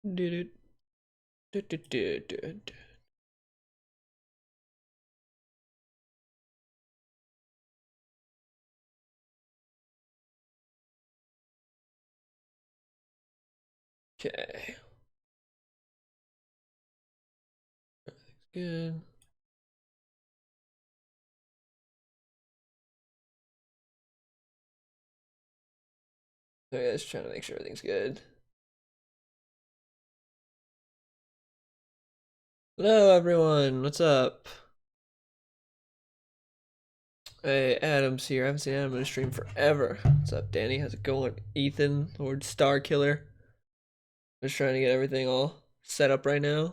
Do, do, do, do, do, do. Okay. Good. Okay, just trying to make sure everything's good. Hello, everyone. What's up? Hey, Adam's here. I haven't seen Adam in a stream forever. What's up, Danny? How's it going? Ethan, Lord Star Killer. Just trying to get everything all set up right now.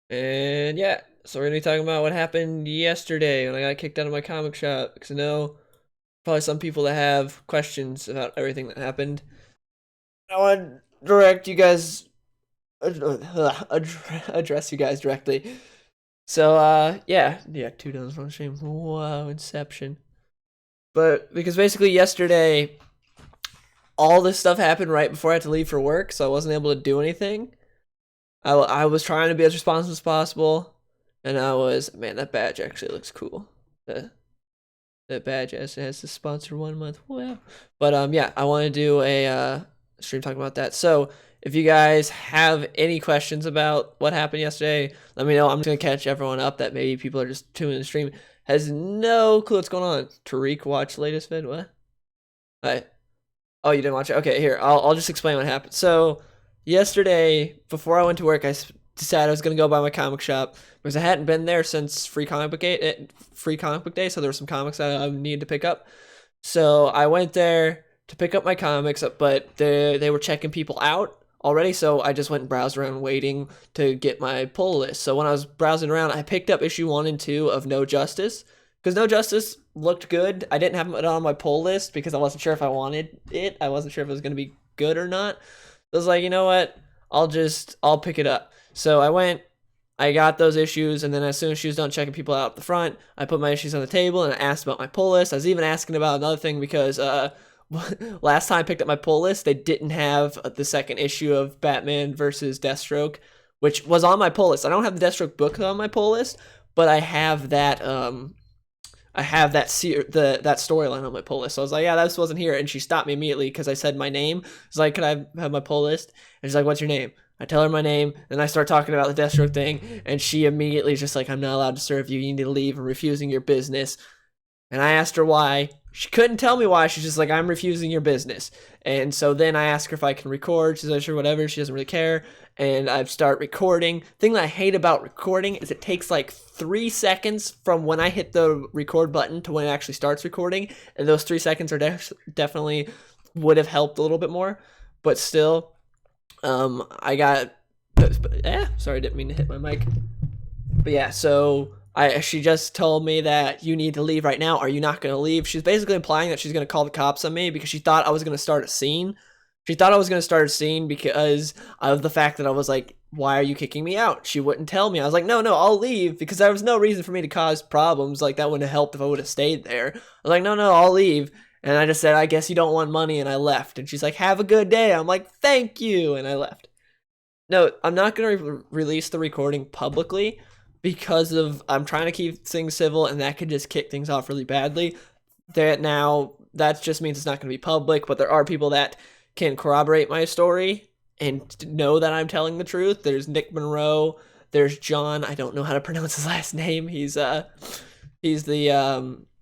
And yeah, so we're gonna be talking about what happened yesterday when I got kicked out of my comic shop. Because I know probably some people that have questions about everything that happened. I want to direct you guys, address you guys directly. So yeah, 2 downs from stream. Wow, Inception. But because basically yesterday all this stuff happened right before I had to leave for work, so I wasn't able to do anything. I was trying to be as responsive as possible, and man, that badge actually looks cool. The that badge has the sponsor 1 month. Wow. But yeah, I want to do a stream talking about that. So if you guys have any questions about what happened yesterday, let me know. I'm just gonna catch everyone up that maybe people are just tuning in the stream, has no clue what's going on. Tariq watched latest vid. What? Alright. Oh, you didn't watch it? Okay, here. I'll just explain what happened. So yesterday, before I went to work, I decided I was gonna go by my comic shop because I hadn't been there since Free Comic Book Day. So there were some comics that I needed to pick up. So I went there to pick up my comics, but they were checking people out already. So I just went and browsed around waiting to get my pull list. So when I was browsing around, I picked up issue 1 and 2 of No Justice because No Justice looked good. I didn't have it on my pull list because I wasn't sure if I wanted it. I wasn't sure if it was going to be good or not. I was like, you know what? I'll pick it up. So I went, I got those issues, and then as soon as she was done checking people out up the front, I put my issues on the table and I asked about my pull list. I was even asking about another thing because last time I picked up my pull list, they didn't have the second issue of Batman versus Deathstroke, which was on my pull list. I don't have the Deathstroke book on my pull list, but I have that that storyline on my pull list. So I was like, yeah, this wasn't here. And she stopped me immediately because I said my name. She's like, can I have my pull list? And she's like, what's your name? I tell her my name, and I start talking about the Deathstroke thing, and she immediately is just like, I'm not allowed to serve you. You need to leave. I'm refusing your business. And I asked her why. She couldn't tell me why. She's just like, I'm refusing your business. And so then I ask her if I can record. She's like, sure, whatever. She doesn't really care. And I start recording. Thing that I hate about recording is it takes like 3 seconds from when I hit the record button to when it actually starts recording. And those 3 seconds are definitely would have helped a little bit more. But still, I got. Sorry, I didn't mean to hit my mic. But yeah, so she just told me that you need to leave right now. Are you not going to leave? She's basically implying that she's going to call the cops on me because she thought I was going to start a scene. She thought I was going to start a scene because of the fact that I was like, why are you kicking me out? She wouldn't tell me. I was like, no, I'll leave because there was no reason for me to cause problems. Like, that wouldn't have helped if I would have stayed there. I was like, no, I'll leave. And I just said, I guess you don't want money. And I left. And she's like, have a good day. I'm like, thank you. And I left. No, I'm not going to release the recording publicly because of I'm trying to keep things civil, and that could just kick things off really badly. That just means it's not going to be public, but there are people that can corroborate my story and know that I'm telling the truth. There's Nick Monroe. There's John. I don't know how to pronounce his last name. He's a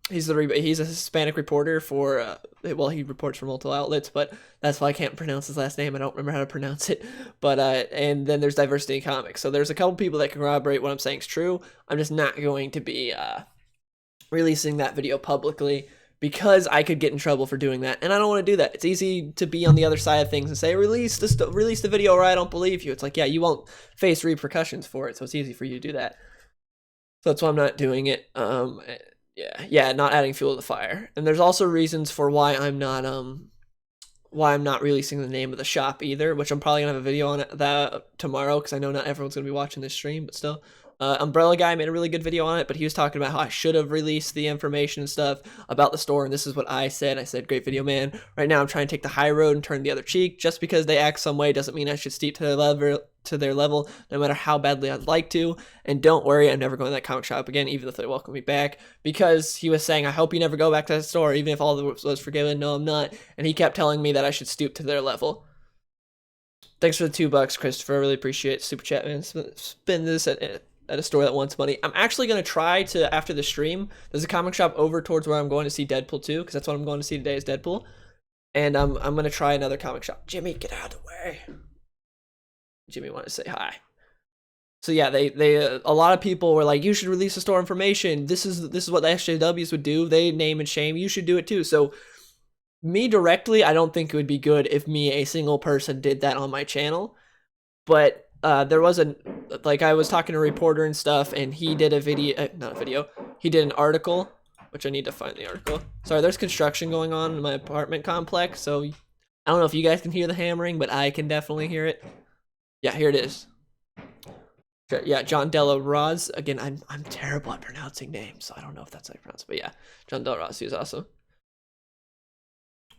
Hispanic reporter for he reports for multiple outlets, but that's why I can't pronounce his last name. I don't remember how to pronounce it. But and then there's Diversity in Comics. So there's a couple people that can corroborate what I'm saying is true. I'm just not going to be releasing that video publicly because I could get in trouble for doing that, and I don't want to do that. It's easy to be on the other side of things and say release the video or I don't believe you. It's like, yeah, you won't face repercussions for it, so it's easy for you to do that. So that's why I'm not doing it. Not adding fuel to the fire. And there's also reasons for why I'm not releasing the name of the shop either, which I'm probably gonna have a video on that tomorrow because I know not everyone's gonna be watching this stream, but still. Umbrella Guy made a really good video on it, but he was talking about how I should have released the information and stuff about the store, and this is what I said. I said, great video, man. Right now I'm trying to take the high road and turn the other cheek. Just because they act some way doesn't mean I should stoop to their level, no matter how badly I'd like to. And don't worry, I'm never going to that comic shop again, even if they welcome me back. Because he was saying, I hope you never go back to that store, even if all was forgiven. No, I'm not. And he kept telling me that I should stoop to their level. Thanks for the $2, Christopher. I really appreciate it. Super chat, man. Spend this at a store that wants money. I'm actually going to try to, after the stream, there's a comic shop over towards where I'm going to see Deadpool 2, because that's what I'm going to see today is Deadpool. And I'm going to try another comic shop. Jimmy, get out of the way. Jimmy wanted to say hi. So yeah, they a lot of people were like, you should release the store information. This is what the SJWs would do. They name and shame. You should do it too. So me directly, I don't think it would be good if me, a single person, did that on my channel. But there was I was talking to a reporter and stuff, and he did a video, not a video, he did an article, which I need to find the article. Sorry, there's construction going on in my apartment complex, so I don't know if you guys can hear the hammering, but I can definitely hear it. Yeah, here it is. Yeah, John Della Roz. Again, I'm terrible at pronouncing names, so I don't know if that's how you pronounce it, but yeah, John Della Roz, he was awesome.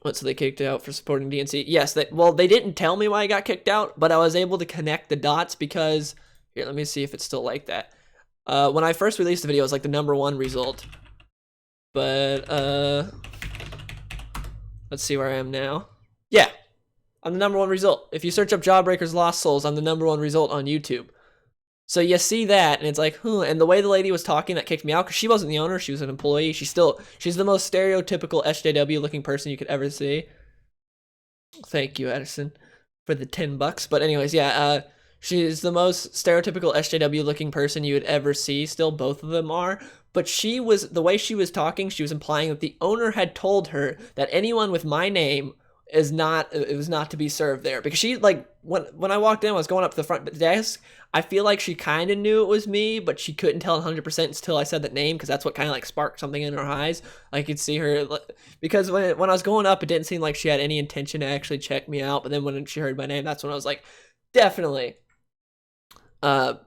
What, so they kicked out for supporting DNC? Yes, they didn't tell me why I got kicked out, but I was able to connect the dots because, here, let me see if it's still like that. When I first released the video, it was like the #1 result. But, let's see where I am now. Yeah, I'm the #1 result. If you search up Jawbreakers Lost Souls, I'm the #1 result on YouTube. So you see that, and it's like, and the way the lady was talking that kicked me out, because she wasn't the owner, she was an employee. She's the most stereotypical SJW looking person you could ever see. Thank you, Edison, for the $10. But anyways, yeah, she's the most stereotypical SJW looking person you would ever see. Still, both of them are. But the way she was talking, she was implying that the owner had told her that anyone with my name was not to be served there, because she, like, when I walked in, I was going up to the front desk, I feel like she kind of knew it was me, but she couldn't tell 100% until I said that name, because that's what kind of like sparked something in her eyes. I could see her, because when I was going up, it didn't seem like she had any intention to actually check me out, but then when she heard my name, that's when I was like, definitely.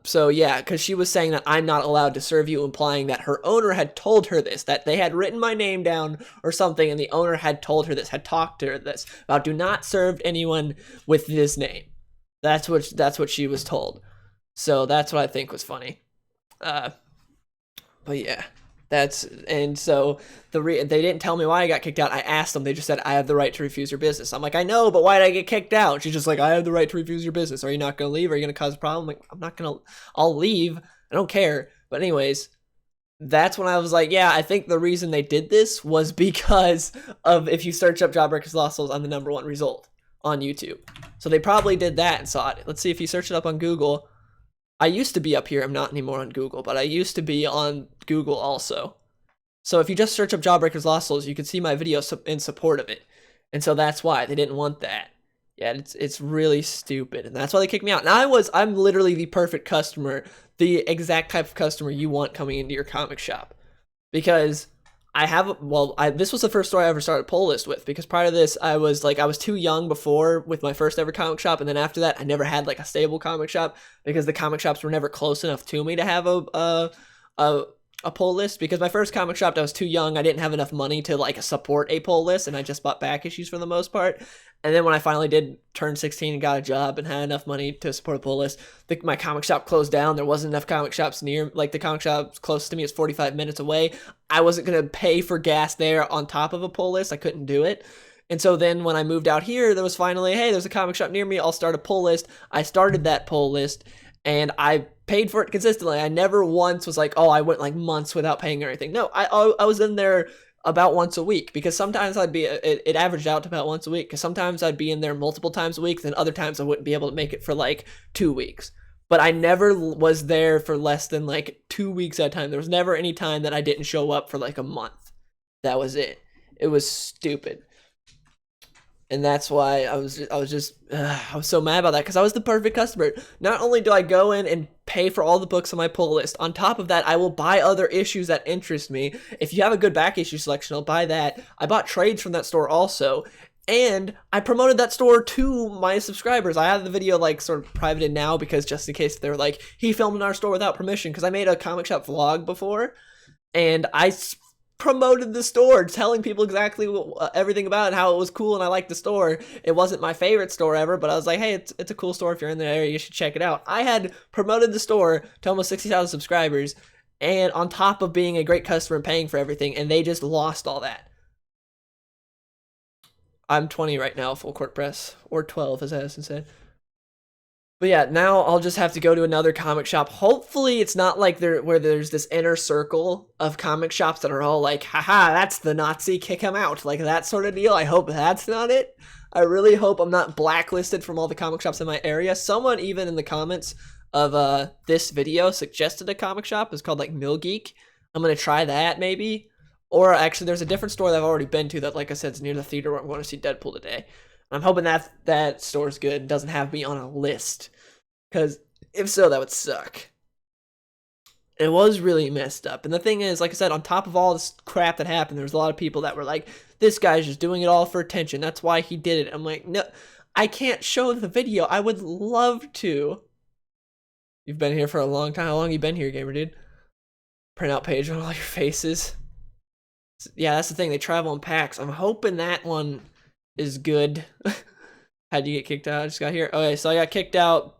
So yeah, because she was saying that I'm not allowed to serve you, implying that her owner had told her this, that they had written my name down or something, and the owner had told her this, had talked to her this, about do not serve anyone with this name. That's what she was told. So that's what I think was funny. But yeah. And so they didn't tell me why I got kicked out. I asked them. They just said, I have the right to refuse your business. I'm like, I know, but why did I get kicked out? She's just like, I have the right to refuse your business. Are you not going to leave? Are you going to cause a problem? I'm like, I'm not going to, I'll leave. I don't care. But anyways, that's when I was like, yeah, I think the reason they did this was because of, if you search up Jawbreakers Lost Souls, I'm the #1 result on YouTube. So they probably did that and saw it. Let's see if you search it up on Google. I used to be up here. I'm not anymore on Google, but I used to be on Google also. So if you just search up Jawbreakers Lost Souls, you can see my video in support of it. And so that's why they didn't want that. Yeah, it's really stupid. And that's why they kicked me out. And I'm literally the perfect customer, the exact type of customer you want coming into your comic shop. Because this was the first store I ever started Pull List with, because prior to this, I was too young before with my first ever comic shop, and then after that, I never had like a stable comic shop, because the comic shops were never close enough to me to have a pull list, because my first comic shop, I was too young, I didn't have enough money to like support a pull list, and I just bought back issues for the most part. And then when I finally did turn 16 and got a job and had enough money to support a pull list, my comic shop closed down. There wasn't enough comic shops near, like the comic shop close to me is 45 minutes away. I wasn't going to pay for gas there on top of a pull list. I couldn't do it. And so then when I moved out here, there was finally, hey, there's a comic shop near me. I'll start a pull list. I started that pull list, and I paid for it consistently. I never once was like, oh, I went like months without paying or anything. No, I was in there about once a week, because sometimes it averaged out to about once a week, because sometimes I'd be in there multiple times a week, then other times I wouldn't be able to make it for like 2 weeks. But I never was there for less than like 2 weeks at a time. There was never any time that I didn't show up for like a month. That was it. It was stupid. And that's why I was so mad about that, because I was the perfect customer. Not only do I go in and pay for all the books on my pull list, on top of that, I will buy other issues that interest me. If you have a good back issue selection, I'll buy that. I bought trades from that store also. And I promoted that store to my subscribers. I have the video like sort of privated now because just in case they're like, he filmed in our store without permission, because I made a comic shop vlog before and I promoted the store, telling people exactly everything about it, how it was cool and I liked the store. It wasn't my favorite store ever, but I was like, hey, it's a cool store. If you're in the area, you should check it out. I had promoted the store to almost 60,000 subscribers, and on top of being a great customer and paying for everything, and they just lost all that. I'm 20 right now, full court press, or 12 as Addison said. But yeah, now I'll just have to go to another comic shop. Hopefully it's not like where there's this inner circle of comic shops that are all like, haha, that's the Nazi, kick him out. Like that sort of deal. I hope that's not it. I really hope I'm not blacklisted from all the comic shops in my area. Someone even in the comments of this video suggested a comic shop. It's called like Mill Geek. I'm going to try that maybe. Or actually, there's a different store that I've already been to that, like I said, is near the theater where I'm going to see Deadpool today. I'm hoping that store's good and doesn't have me on a list. Because if so, that would suck. It was really messed up. And the thing is, like I said, on top of all this crap that happened, there was a lot of people that were like, this guy's just doing it all for attention. That's why he did it. I'm like, no, I can't show the video. I would love to. You've been here for a long time. How long you been here, gamer dude? Print out page on all your faces. Yeah, that's the thing. They travel in packs. I'm hoping that one is good. How'd you get kicked out? I just got here. Okay, so I got kicked out,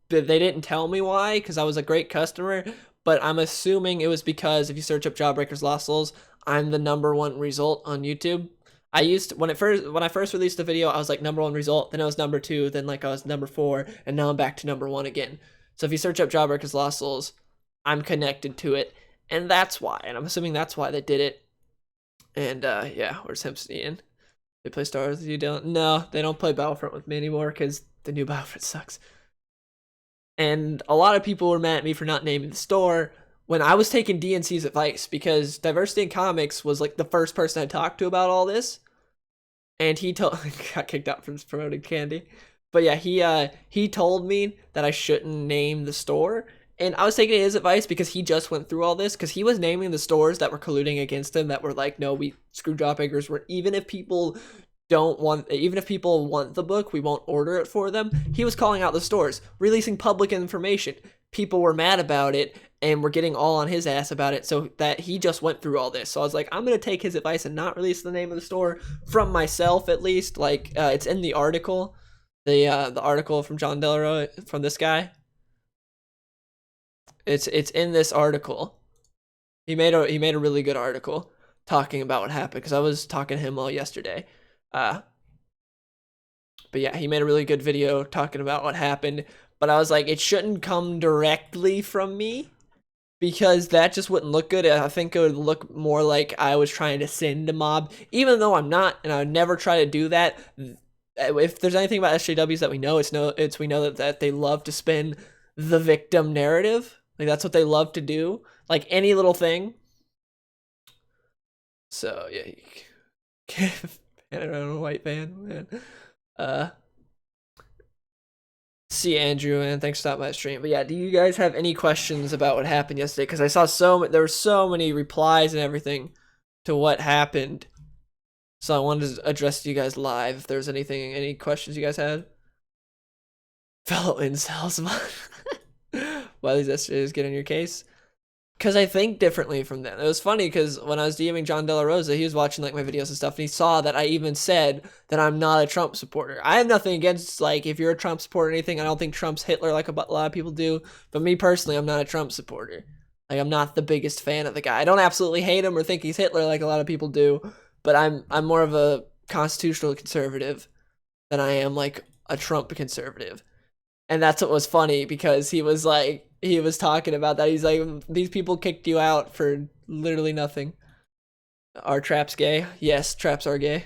but they didn't tell me why because I was a great customer. But I'm assuming it was because if you search up Jawbreakers Lost Souls, I'm the #1 result on YouTube. I used to, when I first released the video, I was like #1 result. Then I was #2. Then like I was #4, and now I'm back to #1 again. So if you search up Jawbreakers Lost Souls, I'm connected to it, and that's why. And I'm assuming that's why they did it. And yeah, where's Hempstead? They play Star Wars with you, Dylan? No, they don't play Battlefront with me anymore because the new Battlefront sucks. And a lot of people were mad at me for not naming the store when I was taking DNC's advice, because Diversity in Comics was like the first person I talked to about all this. And he got kicked out from promoting candy. But yeah, he told me that I shouldn't name the store. And I was taking his advice because he just went through all this, because he was naming the stores that were colluding against him, that were like, no, we screw Jawbreakers. Even if people want the book, we won't order it for them. He was calling out the stores, releasing public information. People were mad about it and were getting all on his ass about it, so that he just went through all this. So I was like, I'm going to take his advice and not release the name of the store from myself, at least. Like, it's in the article, the article from John Delaro, from this guy. It's in this article. He made a really good article talking about what happened, because I was talking to him all yesterday. But yeah, he made a really good video talking about what happened. But I was like, it shouldn't come directly from me, because that just wouldn't look good. I think it would look more like I was trying to send a mob, even though I'm not, and I would never try to do that. If there's anything about SJWs that we know, we know that they love to spin the victim narrative. Like, that's what they love to do. Like, any little thing. So, yeah. I don't know, white van, man. See Andrew, and thanks for stopping by the stream. But yeah, do you guys have any questions about what happened yesterday? Because I saw there were so many replies and everything to what happened. So I wanted to address to you guys live if there's any questions you guys had. Fellow incels. Why these SJs get in your case? Because I think differently from them. It was funny because when I was DMing John De La Rosa, he was watching like my videos and stuff, and he saw that I even said that I'm not a Trump supporter. I have nothing against, like, if you're a Trump supporter or anything. I don't think Trump's Hitler like a lot of people do. But me personally, I'm not a Trump supporter. Like, I'm not the biggest fan of the guy. I don't absolutely hate him or think he's Hitler like a lot of people do. But I'm more of a constitutional conservative than I am like a Trump conservative. And that's what was funny, because he was talking about that. He's like, these people kicked you out for literally nothing. Are traps gay? Yes, traps are gay.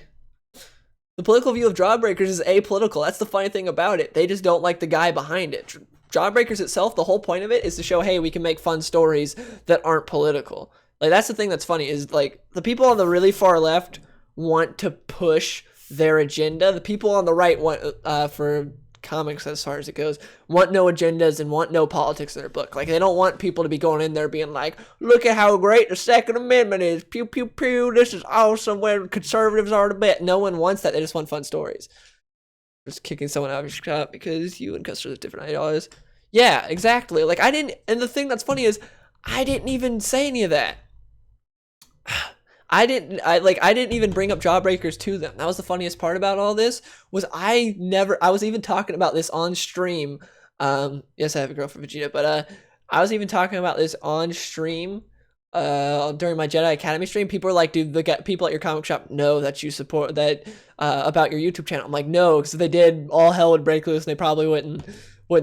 The political view of Jawbreakers is apolitical. That's the funny thing about it. They just don't like the guy behind it. Jawbreakers itself, the whole point of it is to show, hey, we can make fun stories that aren't political. Like, that's the thing that's funny, is like the people on the really far left want to push their agenda. The people on the right want for comics as far as it goes, want no agendas and want no politics in their book. Like, they don't want people to be going in there being like, look at how great the Second Amendment is. Pew, pew, pew. This is awesome where conservatives are to bet. No one wants that. They just want fun stories. Just kicking someone out of your shop because you and Custer have different ideologies. Yeah, exactly. Like, I didn't, and the thing that's funny is, I didn't even say any of that. I didn't even bring up Jawbreakers to them. That was the funniest part about all this, was I was even talking about this on stream. Yes, I have a girlfriend, Vegeta, but I was even talking about this on stream during my Jedi Academy stream. People were like, dude, the people at your comic shop know that you support that about your YouTube channel. I'm like, no, because if they did, all hell would break loose and they probably wouldn't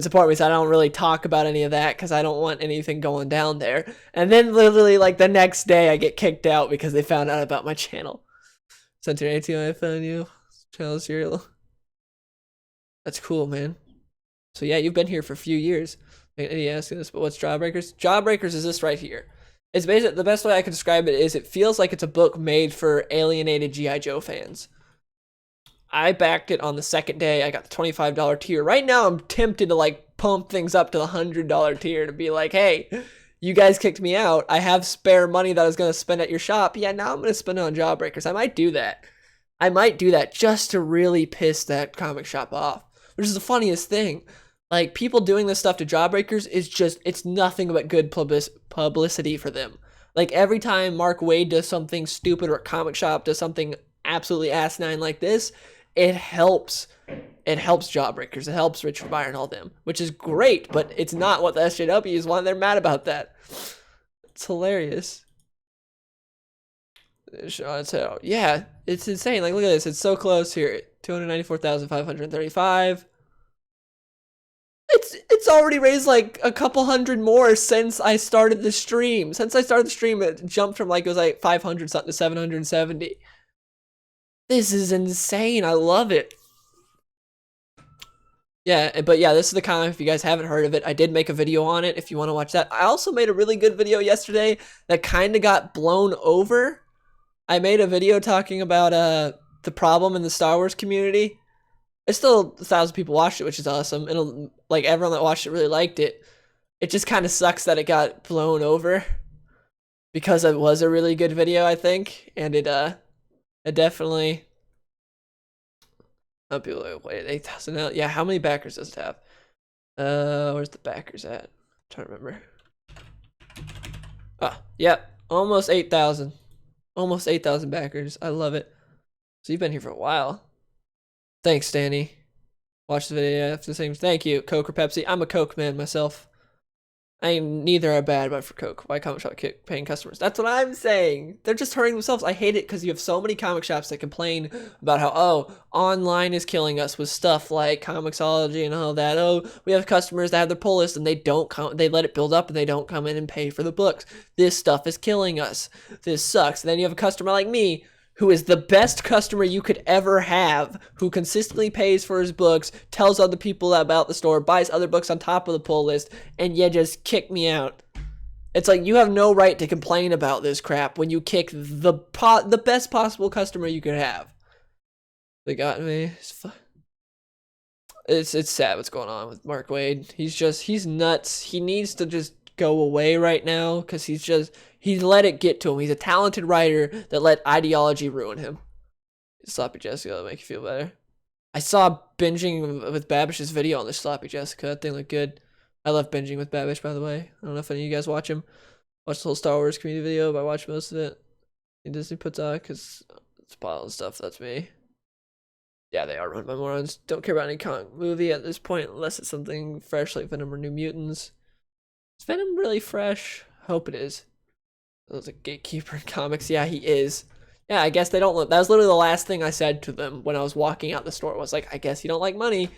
support me, so I don't really talk about any of that because I don't want anything going down there. And then literally like the next day I get kicked out because they found out about my channel. Center 18, I found you. Channel Serial. That's cool, man. So yeah, you've been here for a few years. Maybe asking this, but what's Jawbreakers? Jawbreakers is this right here. It's basically, the best way I can describe it is it feels like it's a book made for alienated G.I. Joe fans. I backed it on the second day. I got the $25 tier. Right now, I'm tempted to like pump things up to the $100 tier to be like, hey, you guys kicked me out. I have spare money that I was going to spend at your shop. Yeah, now I'm going to spend it on Jawbreakers. I might do that. I might do that just to really piss that comic shop off, which is the funniest thing. Like, people doing this stuff to Jawbreakers is just, it's nothing but good publicity for them. Like, every time Mark Waid does something stupid or a comic shop does something absolutely asinine like this, it helps Jawbreakers. It helps Richard Meyer and all them, which is great, but it's not what the SJWs want. They're mad about that. It's hilarious. So, yeah, it's insane. Like, look at this. It's so close here. 294,535. It's already raised like a couple hundred more since I started the stream. Since I started the stream, it jumped from like, it was like 500 something to 770. This is insane. I love it. Yeah, but yeah, this is the comic. If you guys haven't heard of it, I did make a video on it if you want to watch that. I also made a really good video yesterday that kind of got blown over. I made a video talking about the problem in the Star Wars community. It's still 1,000 people watched it, which is awesome. And like, everyone that watched it really liked it. It just kind of sucks that it got blown over because it was a really good video, I think, and it definitely. I'll be like, wait, 8,000 now. Yeah, how many backers does it have? Where's the backers at? I'm trying to remember. Ah, yep, almost 8,000. Almost 8,000 backers. I love it. So you've been here for a while. Thanks, Danny. Watch the video after the same. Thank you, Coke or Pepsi. I'm a Coke man myself. Neither are bad, but for Coke. Why comic shop kick paying customers? That's what I'm saying. They're just hurting themselves. I hate it because you have so many comic shops that complain about how, oh, online is killing us with stuff like Comixology and all that. Oh, we have customers that have their pull list and they don't come. They let it build up and they don't come in and pay for the books. This stuff is killing us. This sucks. And then you have a customer like me, who is the best customer you could ever have, who consistently pays for his books, tells other people about the store, buys other books on top of the pull list, and you just kick me out. It's like, you have no right to complain about this crap when you kick the best possible customer you could have. They got me. It's sad what's going on with Mark Waid. He's nuts. He needs to just go away right now because he let it get to him. He's a talented writer that let ideology ruin him. Sloppy Jessica, that'll make you feel better. I saw Binging with Babish's video on the Sloppy Jessica. That thing looked good. I love Binging with Babish, by the way. I don't know if any of you guys watch him. Watch the whole Star Wars community video, but I watch most of it. And Disney puts out because it's pile and stuff. That's me. Yeah, they are run by morons. Don't care about any comic movie at this point unless it's something fresh like Venom or New Mutants. Is Venom really fresh? Hope it is. There's a gatekeeper in comics. Yeah, he is. Yeah, I guess they don't look. That was literally the last thing I said to them when I was walking out the store. Was like, I guess you don't like money.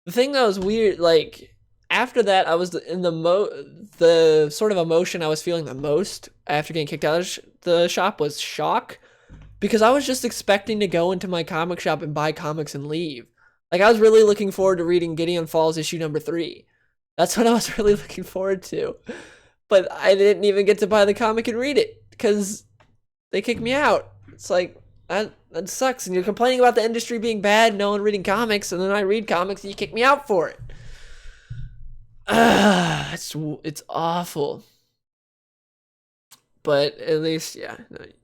The thing that was weird, like, after that, I was in the sort of emotion I was feeling the most after getting kicked out of the shop was shock. Because I was just expecting to go into my comic shop and buy comics and leave. Like, I was really looking forward to reading Gideon Falls issue number 3. That's what I was really looking forward to. But I didn't even get to buy the comic and read it because they kicked me out. It's like, That sucks. And you're complaining about the industry being bad, no one reading comics, and then I read comics and you kick me out for it. It's awful. But at least, yeah,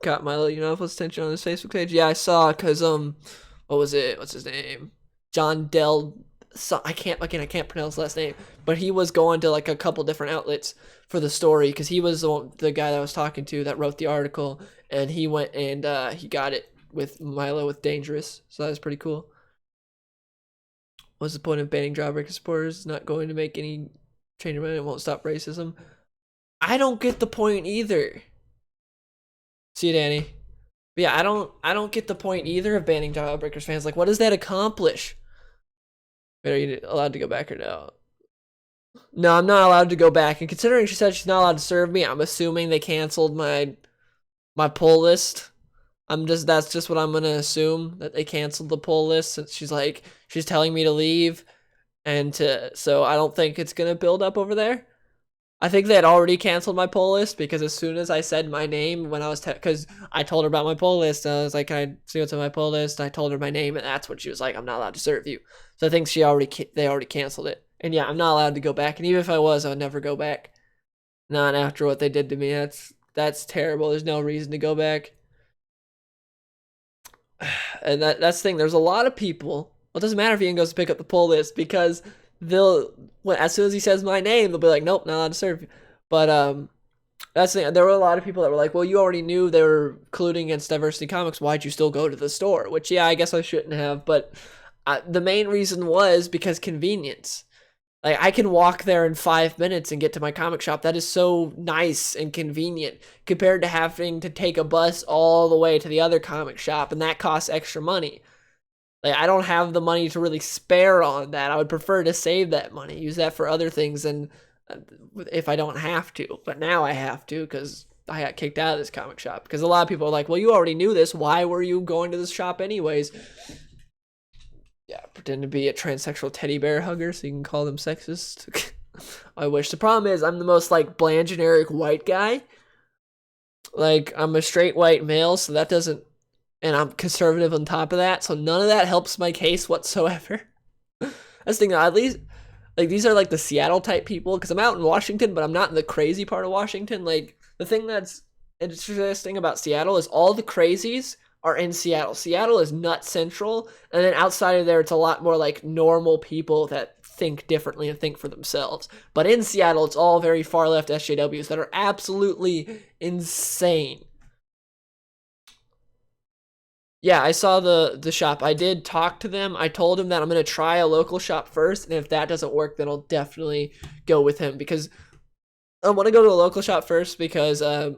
got Milo Yiannopoulos' attention on his Facebook page. Yeah, I saw, because what was it? What's his name? John Del. So, I can't pronounce his last name, but he was going to like a couple different outlets for the story, because he was the guy that I was talking to that wrote the article, and he went and he got it with Milo with Dangerous, so that was pretty cool. What's the point of banning Jawbreaker supporters? Not going to make any change of mind. It won't stop racism. I don't get the point either. See you, Danny. But yeah, I don't get the point either of banning Jawbreakers fans. Like, what does that accomplish? Wait, are you allowed to go back or no? No, I'm not allowed to go back. And considering she said she's not allowed to serve me, I'm assuming they canceled my pull list. That's just what I'm gonna assume, that they canceled the pull list, since she's telling me to leave, so I don't think it's gonna build up over there. I think they had already canceled my pull list, because as soon as I said my name when I was, because I told her about my pull list, I was like, "Can I see what's on my pull list?" I told her my name, and that's when she was like, "I'm not allowed to serve you." So I think they already canceled it. And yeah, I'm not allowed to go back. And even if I was, I would never go back. Not after what they did to me. That's terrible. There's no reason to go back. And that's the thing. There's a lot of people. Well, it doesn't matter if Ian goes to pick up the pull list, because as soon as he says my name, they'll be like, "Nope, not allowed to serve you." But that's the thing. There were a lot of people that were like, "Well, you already knew they were colluding against Diversity Comics. Why'd you still go to the store?" Which, yeah, I guess I shouldn't have. But the main reason was because convenience. Like, I can walk there in 5 minutes and get to my comic shop. That is so nice and convenient compared to having to take a bus all the way to the other comic shop, and that costs extra money. Like, I don't have the money to really spare on that. I would prefer to save that money, use that for other things, and if I don't have to. But now I have to, because I got kicked out of this comic shop. Because a lot of people are like, "Well, you already knew this. Why were you going to this shop anyways?" Yeah, pretend to be a transsexual teddy bear hugger so you can call them sexist. I wish. The problem is I'm the most like bland generic white guy. Like, I'm a straight white male, so that doesn't, and I'm conservative on top of that, so none of that helps my case whatsoever. That's the thing, at least like these are like the Seattle type people, because I'm out in Washington, but I'm not in the crazy part of Washington. Like, the thing that's interesting about Seattle is all the crazies are in Seattle. Seattle is nut central, and then outside of there, it's a lot more like normal people that think differently and think for themselves. But in Seattle, it's all very far left SJWs that are absolutely insane. Yeah, I saw the shop. I did talk to them. I told him that I'm gonna try a local shop first, and if that doesn't work, then I'll definitely go with him, because I want to go to a local shop first, because I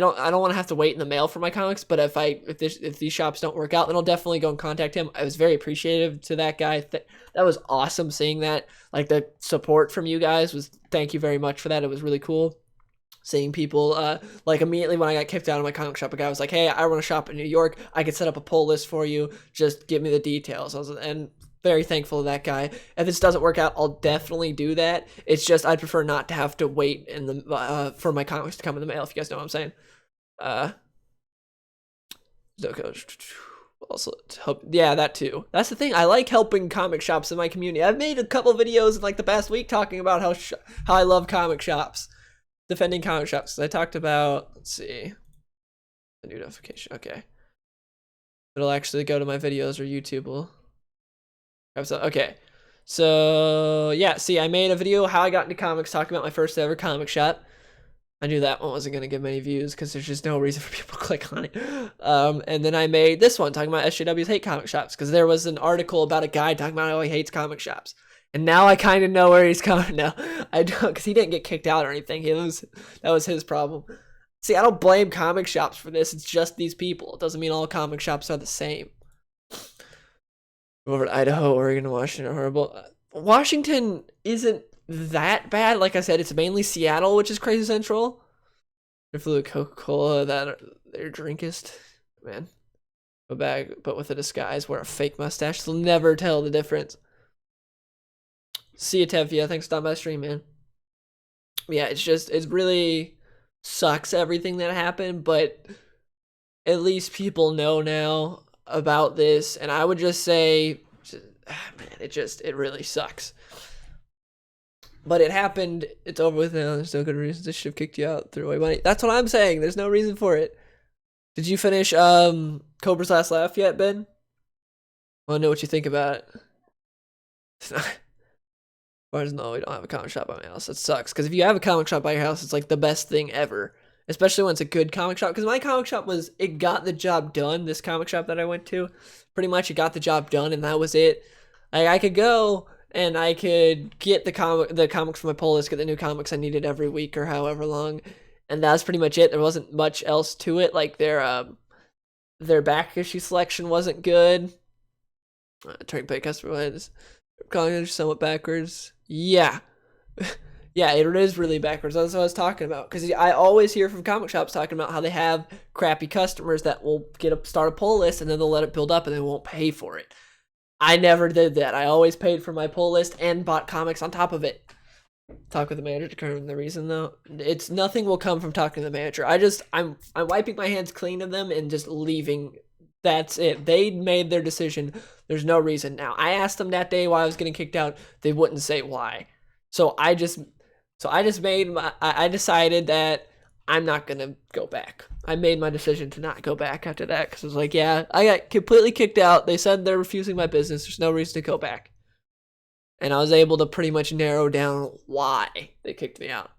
don't want to have to wait in the mail for my comics. But if these shops don't work out, then I'll definitely go and contact him. I was very appreciative to that guy. That was awesome seeing that. Like, the support from you guys was, thank you very much for that. It was really cool seeing people like immediately when I got kicked out of my comic shop, a guy was like, "Hey, I run a shop in New York. I could set up a pull list for you. Just give me the details." And very thankful to that guy. If this doesn't work out, I'll definitely do that. It's just I'd prefer not to have to wait in the for my comics to come in the mail, if you guys know what I'm saying. Also help, yeah, that too. That's the thing. I like helping comic shops in my community. I've made a couple videos in like the past week talking about how I love comic shops, defending comic shops. I talked about, let's see, a new notification. Okay, it'll actually go to my videos, or YouTube will. Okay, so yeah, see, I made a video how I got into comics, talking about my first ever comic shop. I knew that one wasn't gonna get many views because there's just no reason for people to click on it. And then I made this one talking about SJWs hate comic shops, because there was an article about a guy talking about how he hates comic shops. And now I kind of know where he's coming. Now I don't, because he didn't get kicked out or anything. That was his problem. See, I don't blame comic shops for this. It's just these people. It doesn't mean all comic shops are the same. Over to Idaho, Oregon, Washington, horrible. Washington isn't that bad. Like I said, it's mainly Seattle, which is crazy central. If the Coca-Cola that their drinkest, man, a bag, but with a disguise, wear a fake mustache. They'll never tell the difference. See you, Tevia. Thanks for stopping by the stream, man. Yeah, it really sucks everything that happened, but at least people know now about this, and I would just say, man, it really sucks. But it happened. It's over with now. There's no good reason to should have kicked you out. Threw away money. That's what I'm saying. There's no reason for it. Did you finish Cobra's Last Laugh yet, Ben? I want to know what you think about it. It's not. No, we don't have a comic shop by my house. That sucks. Because if you have a comic shop by your house, it's like the best thing ever. Especially when it's a good comic shop. Because my comic shop it got the job done. This comic shop that I went to, pretty much it got the job done, and that was it. Like, I could go and I could get the comics from my pull list, get the new comics I needed every week or however long, and that's pretty much it. There wasn't much else to it. Like their back issue selection wasn't good. Trying to pay customer lines. Calling somewhat backwards. Yeah. Yeah, it is really backwards. That's what I was talking about. Because I always hear from comic shops talking about how they have crappy customers that will start a pull list and then they'll let it build up and they won't pay for it. I never did that. I always paid for my pull list and bought comics on top of it. Talk with the manager to determine the reason, though. It's nothing will come from talking to the manager. I'm wiping my hands clean of them and just leaving. That's it. They made their decision. There's no reason now. I asked them that day why I was getting kicked out. They wouldn't say why. So I decided that I'm not gonna go back. I made my decision to not go back after that because I was like, yeah, I got completely kicked out. They said they're refusing my business. There's no reason to go back. And I was able to pretty much narrow down why they kicked me out.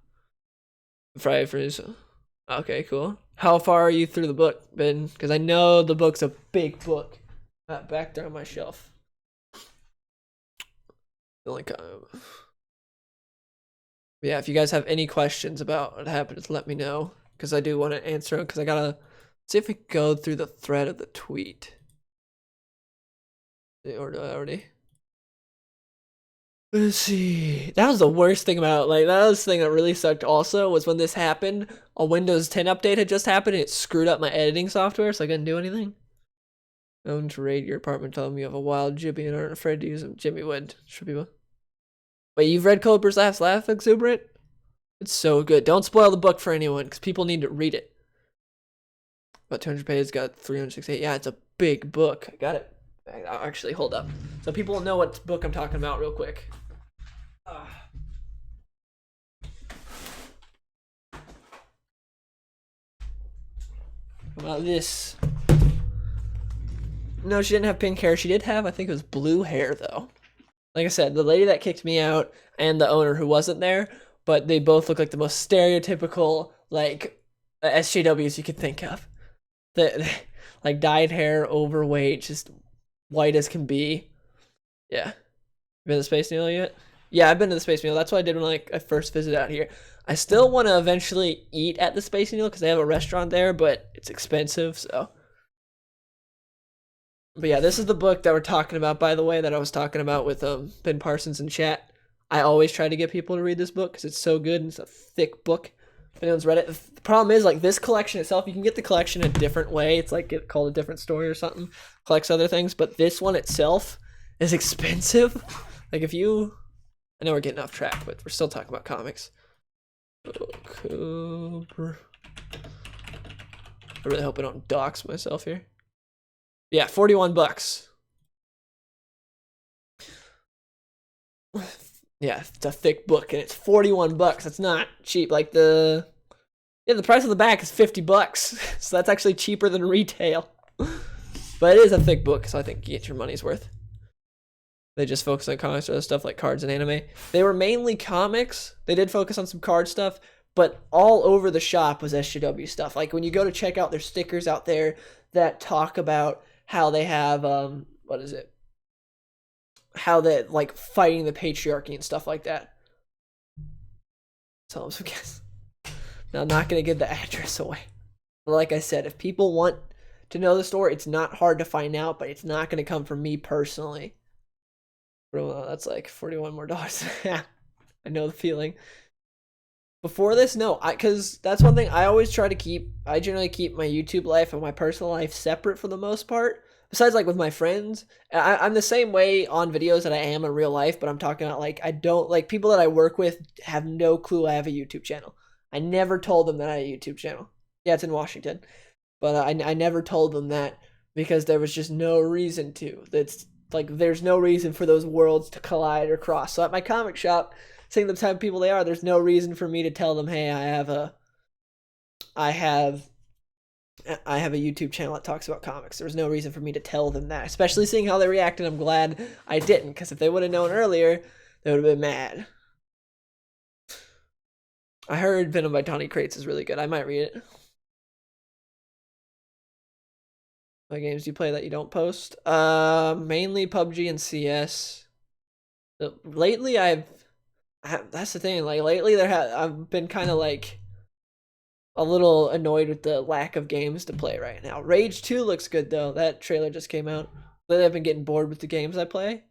Friday Freeze. Okay, cool. How far are you through the book, Ben? Because I know the book's a big book. Back there on my shelf. Yeah, if you guys have any questions about what happened, just let me know. Because I do want to answer them. Because I gotta see if we can go through the thread of the tweet. Or do I already? Let's see. That was the worst thing about it. Like, that was the thing that really sucked also was when this happened, a Windows 10 update had just happened and it screwed up my editing software, so I couldn't do anything. Known to raid your apartment, tell them you have a wild Jimmy and aren't afraid to use them. Jimmy would. Should people. Wait, you've read Cobra's Last Laugh, Exuberant? It's so good. Don't spoil the book for anyone, because people need to read it. About 200 pages, got 368. Yeah, it's a big book. I got it. Actually, hold up. So people know what book I'm talking about real quick. About this. No, she didn't have pink hair. She did have, I think it was blue hair, though. Like I said, the lady that kicked me out and the owner who wasn't there, but they both look like the most stereotypical, like, SJWs you could think of. Like, dyed hair, overweight, just white as can be. Yeah. Been to the Space Needle yet? Yeah, I've been to the Space Needle. That's what I did when I first visited out here. I still want to eventually eat at the Space Needle because they have a restaurant there, but it's expensive, so. But yeah, this is the book that we're talking about, by the way, that I was talking about with Ben Parsons in chat. I always try to get people to read this book because it's so good and it's a thick book. If anyone's read it, the problem is, like, this collection itself, you can get the collection a different way. It's like called A Different Story or something. Collects other things, but this one itself is expensive. Like, if you... I know we're getting off track, but we're still talking about comics. Cobra. I really hope I don't dox myself here. Yeah, 41 bucks. Yeah, it's a thick book and it's 41 bucks. That's not cheap. Like the price of the back is 50 bucks. So that's actually cheaper than retail. But it is a thick book, so I think you get your money's worth. They just focus on comics or other stuff like cards and anime. They were mainly comics. They did focus on some card stuff, but all over the shop was SJW stuff. Like when you go to check out their stickers out there that talk about how they have what is it? How they like fighting the patriarchy and stuff like that. Tell them some guess. Now I'm not gonna give the address away. But like I said, if people want to know the store, it's not hard to find out, but it's not gonna come from me personally. Well, that's like $41 more. Yeah, I know the feeling. Before this, no, because that's one thing I always try to keep. I generally keep my YouTube life and my personal life separate for the most part. Besides, like with my friends, I'm the same way on videos that I am in real life. But I'm talking about like I don't like people that I work with have no clue I have a YouTube channel. I never told them that I had a YouTube channel. Yeah, it's in Washington. but I never told them that because there was just no reason to. That's like there's no reason for those worlds to collide or cross. So at my comic shop, seeing the type of people they are, there's no reason for me to tell them, hey, I have a YouTube channel that talks about comics. There was no reason for me to tell them that, especially seeing how they reacted. I'm glad I didn't, because if they would have known earlier, they would have been mad. I heard Venom by Tawny Crates is really good. I might read it. What games do you play that you don't post? Mainly PUBG and CS. Lately, that's the thing. Like lately, I've been kind of like a little annoyed with the lack of games to play right now. Rage 2 looks good though. That trailer just came out. Lately, I've been getting bored with the games I play.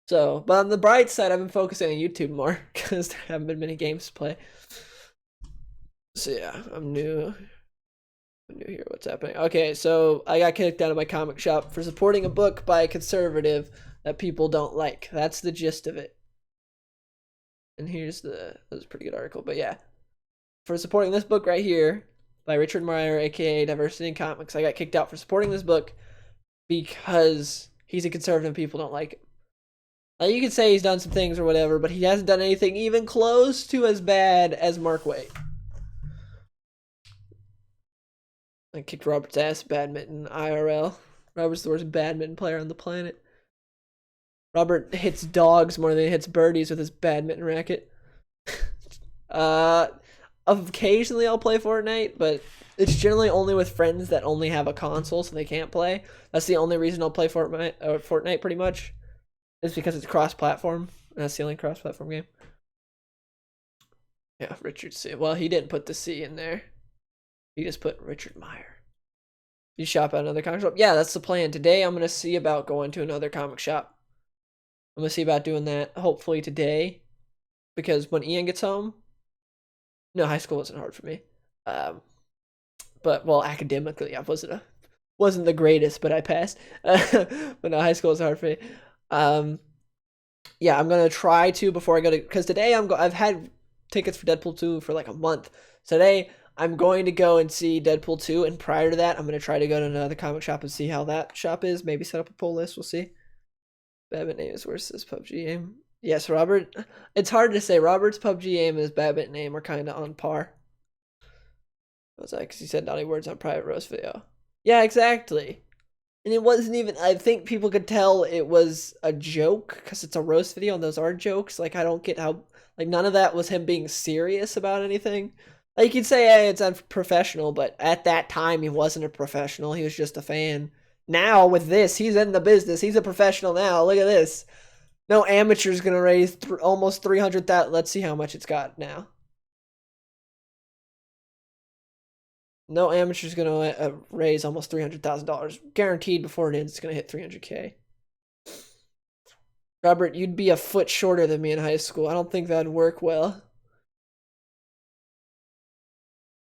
So, but on the bright side, I've been focusing on YouTube more because there haven't been many games to play. So yeah, I'm new here. What's happening? Okay, so I got kicked out of my comic shop for supporting a book by a conservative that people don't like. That's the gist of it. And here's that was a pretty good article, but yeah. For supporting this book right here by Richard Meyer, aka Diversity in Comics, I got kicked out for supporting this book because he's a conservative and people don't like him. Like, you could say he's done some things or whatever, but he hasn't done anything even close to as bad as Mark Waid. I kicked Robert's ass badminton IRL. Robert's the worst badminton player on the planet. Robert hits dogs more than he hits birdies with his badminton racket. Occasionally I'll play Fortnite, but it's generally only with friends that only have a console, so they can't play. That's the only reason I'll play Fortnite pretty much. It's because it's cross-platform. That's the only cross-platform game. Yeah, Richard C. Well, he didn't put the C in there. He just put Richard Meyer. You shop at another comic shop? Yeah, that's the plan. Today I'm going to see about going to another comic shop. I'm going to see about doing that hopefully today. Because when Ian gets home... No, high school wasn't hard for me. But, well, academically, I wasn't the greatest, but I passed. But no, high school was hard for me. Yeah, I'm going to try to before I go to... Because today I've had tickets for Deadpool 2 for like a month. So today... I'm going to go and see Deadpool 2, and prior to that, I'm going to try to go to another comic shop and see how that shop is. Maybe set up a poll list. We'll see. Badminton name is worse this PUBG aim. Yes, Robert. It's hard to say. Robert's PUBG aim and his badminton name are kind of on par. What was that? Because he said naughty words on private roast video. Yeah, exactly. And it wasn't even... I think people could tell it was a joke because it's a roast video, and those are jokes. Like, I don't get how... Like, none of that was him being serious about anything. Like, you could say, hey, it's unprofessional, but at that time, he wasn't a professional. He was just a fan. Now, with this, he's in the business. He's a professional now. Look at this. No amateur's going to raise almost $300,000. Let's see how much it's got now. No amateur's going to raise almost $300,000. Guaranteed before it ends, it's going to hit 300K. Robert, you'd be a foot shorter than me in high school. I don't think that'd work well.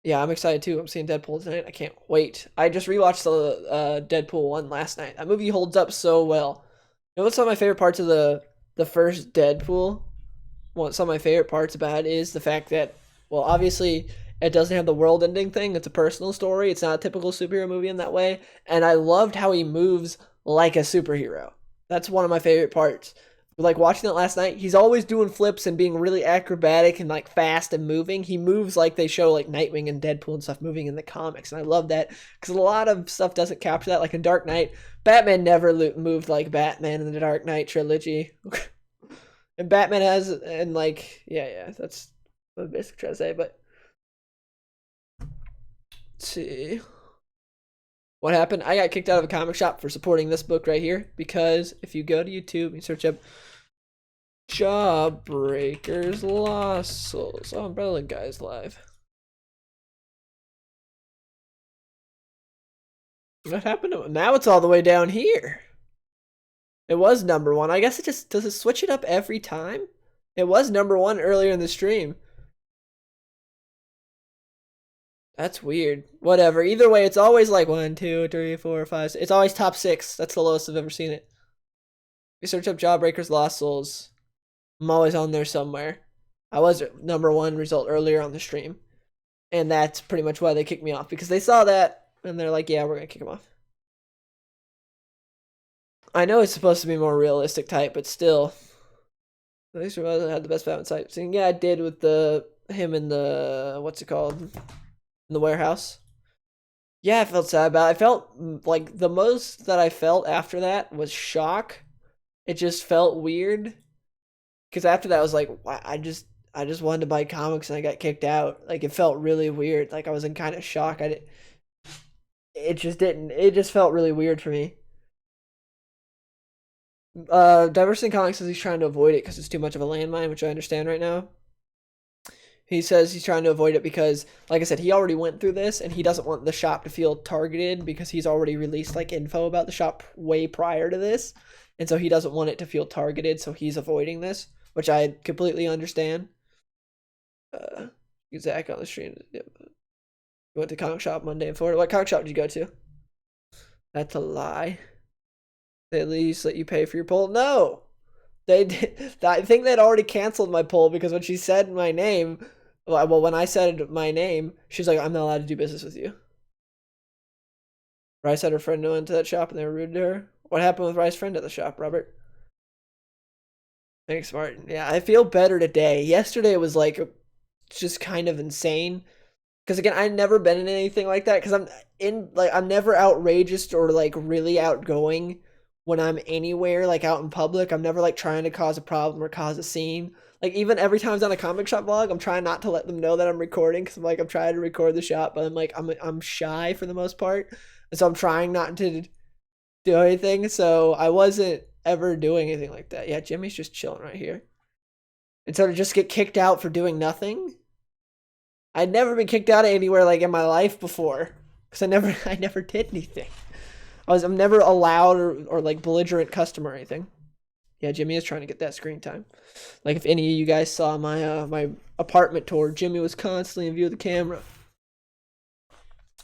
Yeah, I'm excited too. I'm seeing Deadpool tonight. I can't wait. I just rewatched the Deadpool 1 last night. That movie holds up so well. You know what's some of my favorite parts of the first Deadpool? What some of my favorite parts about it is the fact that, well, obviously it doesn't have the world-ending thing. It's a personal story. It's not a typical superhero movie in that way. And I loved how he moves like a superhero. That's one of my favorite parts. Like, watching it last night, he's always doing flips and being really acrobatic and, like, fast and moving. He moves like they show, like, Nightwing and Deadpool and stuff moving in the comics. And I love that because a lot of stuff doesn't capture that. Like, in Dark Knight, Batman never moved like Batman in the Dark Knight trilogy. And Batman has, and, like, yeah, that's what I'm basically trying to say. But, let's see. What happened? I got kicked out of a comic shop for supporting this book right here because if you go to YouTube and search up Jawbreakers Lost Souls. Oh, Umbrella Guys live. What happened to it? Now it's all the way down here. It was #1. I guess it just... Does it switch it up every time? It was #1 earlier in the stream. That's weird. Whatever. Either way, it's always like 1, 2, 3, 4, 5. It's always top 6. That's the lowest I've ever seen it. You search up Jawbreakers Lost Souls. I'm always on there somewhere. I was #1 result earlier on the stream. And that's pretty much why they kicked me off. Because they saw that and they're like, yeah, we're gonna kick him off. I know it's supposed to be more realistic type, but still, at least we had the best Batman type scene. Yeah, I did with him in the what's it called, in the warehouse. Yeah, I felt sad about it. I felt like the most that I felt after that was shock. It just felt weird because after that I was like, wow, I just wanted to buy comics and I got kicked out. Like it felt really weird. Like I was in kind of shock. It just didn't. It just felt really weird for me. Diversity in Comics says he's trying to avoid it because it's too much of a landmine, which I understand right now. He says he's trying to avoid it because, like I said, he already went through this and he doesn't want the shop to feel targeted because he's already released like info about the shop way prior to this. And so he doesn't want it to feel targeted, so he's avoiding this, which I completely understand. Zach on the stream. Yep. You went to comic shop Monday in Florida. What comic shop did you go to? That's a lie. They at least let you pay for your poll? No! They did. I think they'd already canceled my poll because when she said my name, well, when I said my name, she's like, I'm not allowed to do business with you. Rice had her friend go into that shop and they were rude to her. What happened with Rice's friend at the shop, Robert? Thanks, Martin. Yeah, I feel better today. Yesterday was like just kind of insane. Because again, I've never been in anything like that. Because I'm never outrageous or like really outgoing when I'm anywhere, like out in public. I'm never like trying to cause a problem or cause a scene. Like even every time I was on a comic shop vlog, I'm trying not to let them know that I'm recording because I'm trying to record the shop, but I'm shy for the most part, and so I'm trying not to do anything. So I wasn't ever doing anything like that. Yeah, Jimmy's just chilling right here, and so to just get kicked out for doing nothing. I'd never been kicked out of anywhere like in my life before because I never did anything. I'm never allowed or like belligerent customer or anything. Yeah, Jimmy is trying to get that screen time. Like if any of you guys saw my my apartment tour, Jimmy was constantly in view of the camera.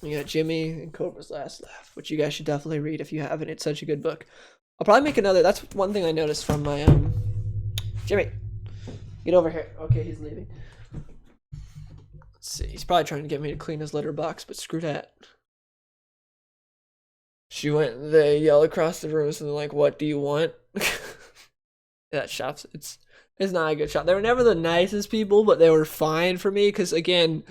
You got Jimmy and Cobra's Last Laugh, which you guys should definitely read if you haven't. It's such a good book. I'll probably make another. That's one thing I noticed from my Jimmy, get over here. Okay, he's leaving. Let's see. He's probably trying to get me to clean his litter box, but screw that. They yell across the room something like, "What do you want?" That shop's it's not a good shop. They were never the nicest people, but they were fine for me because again,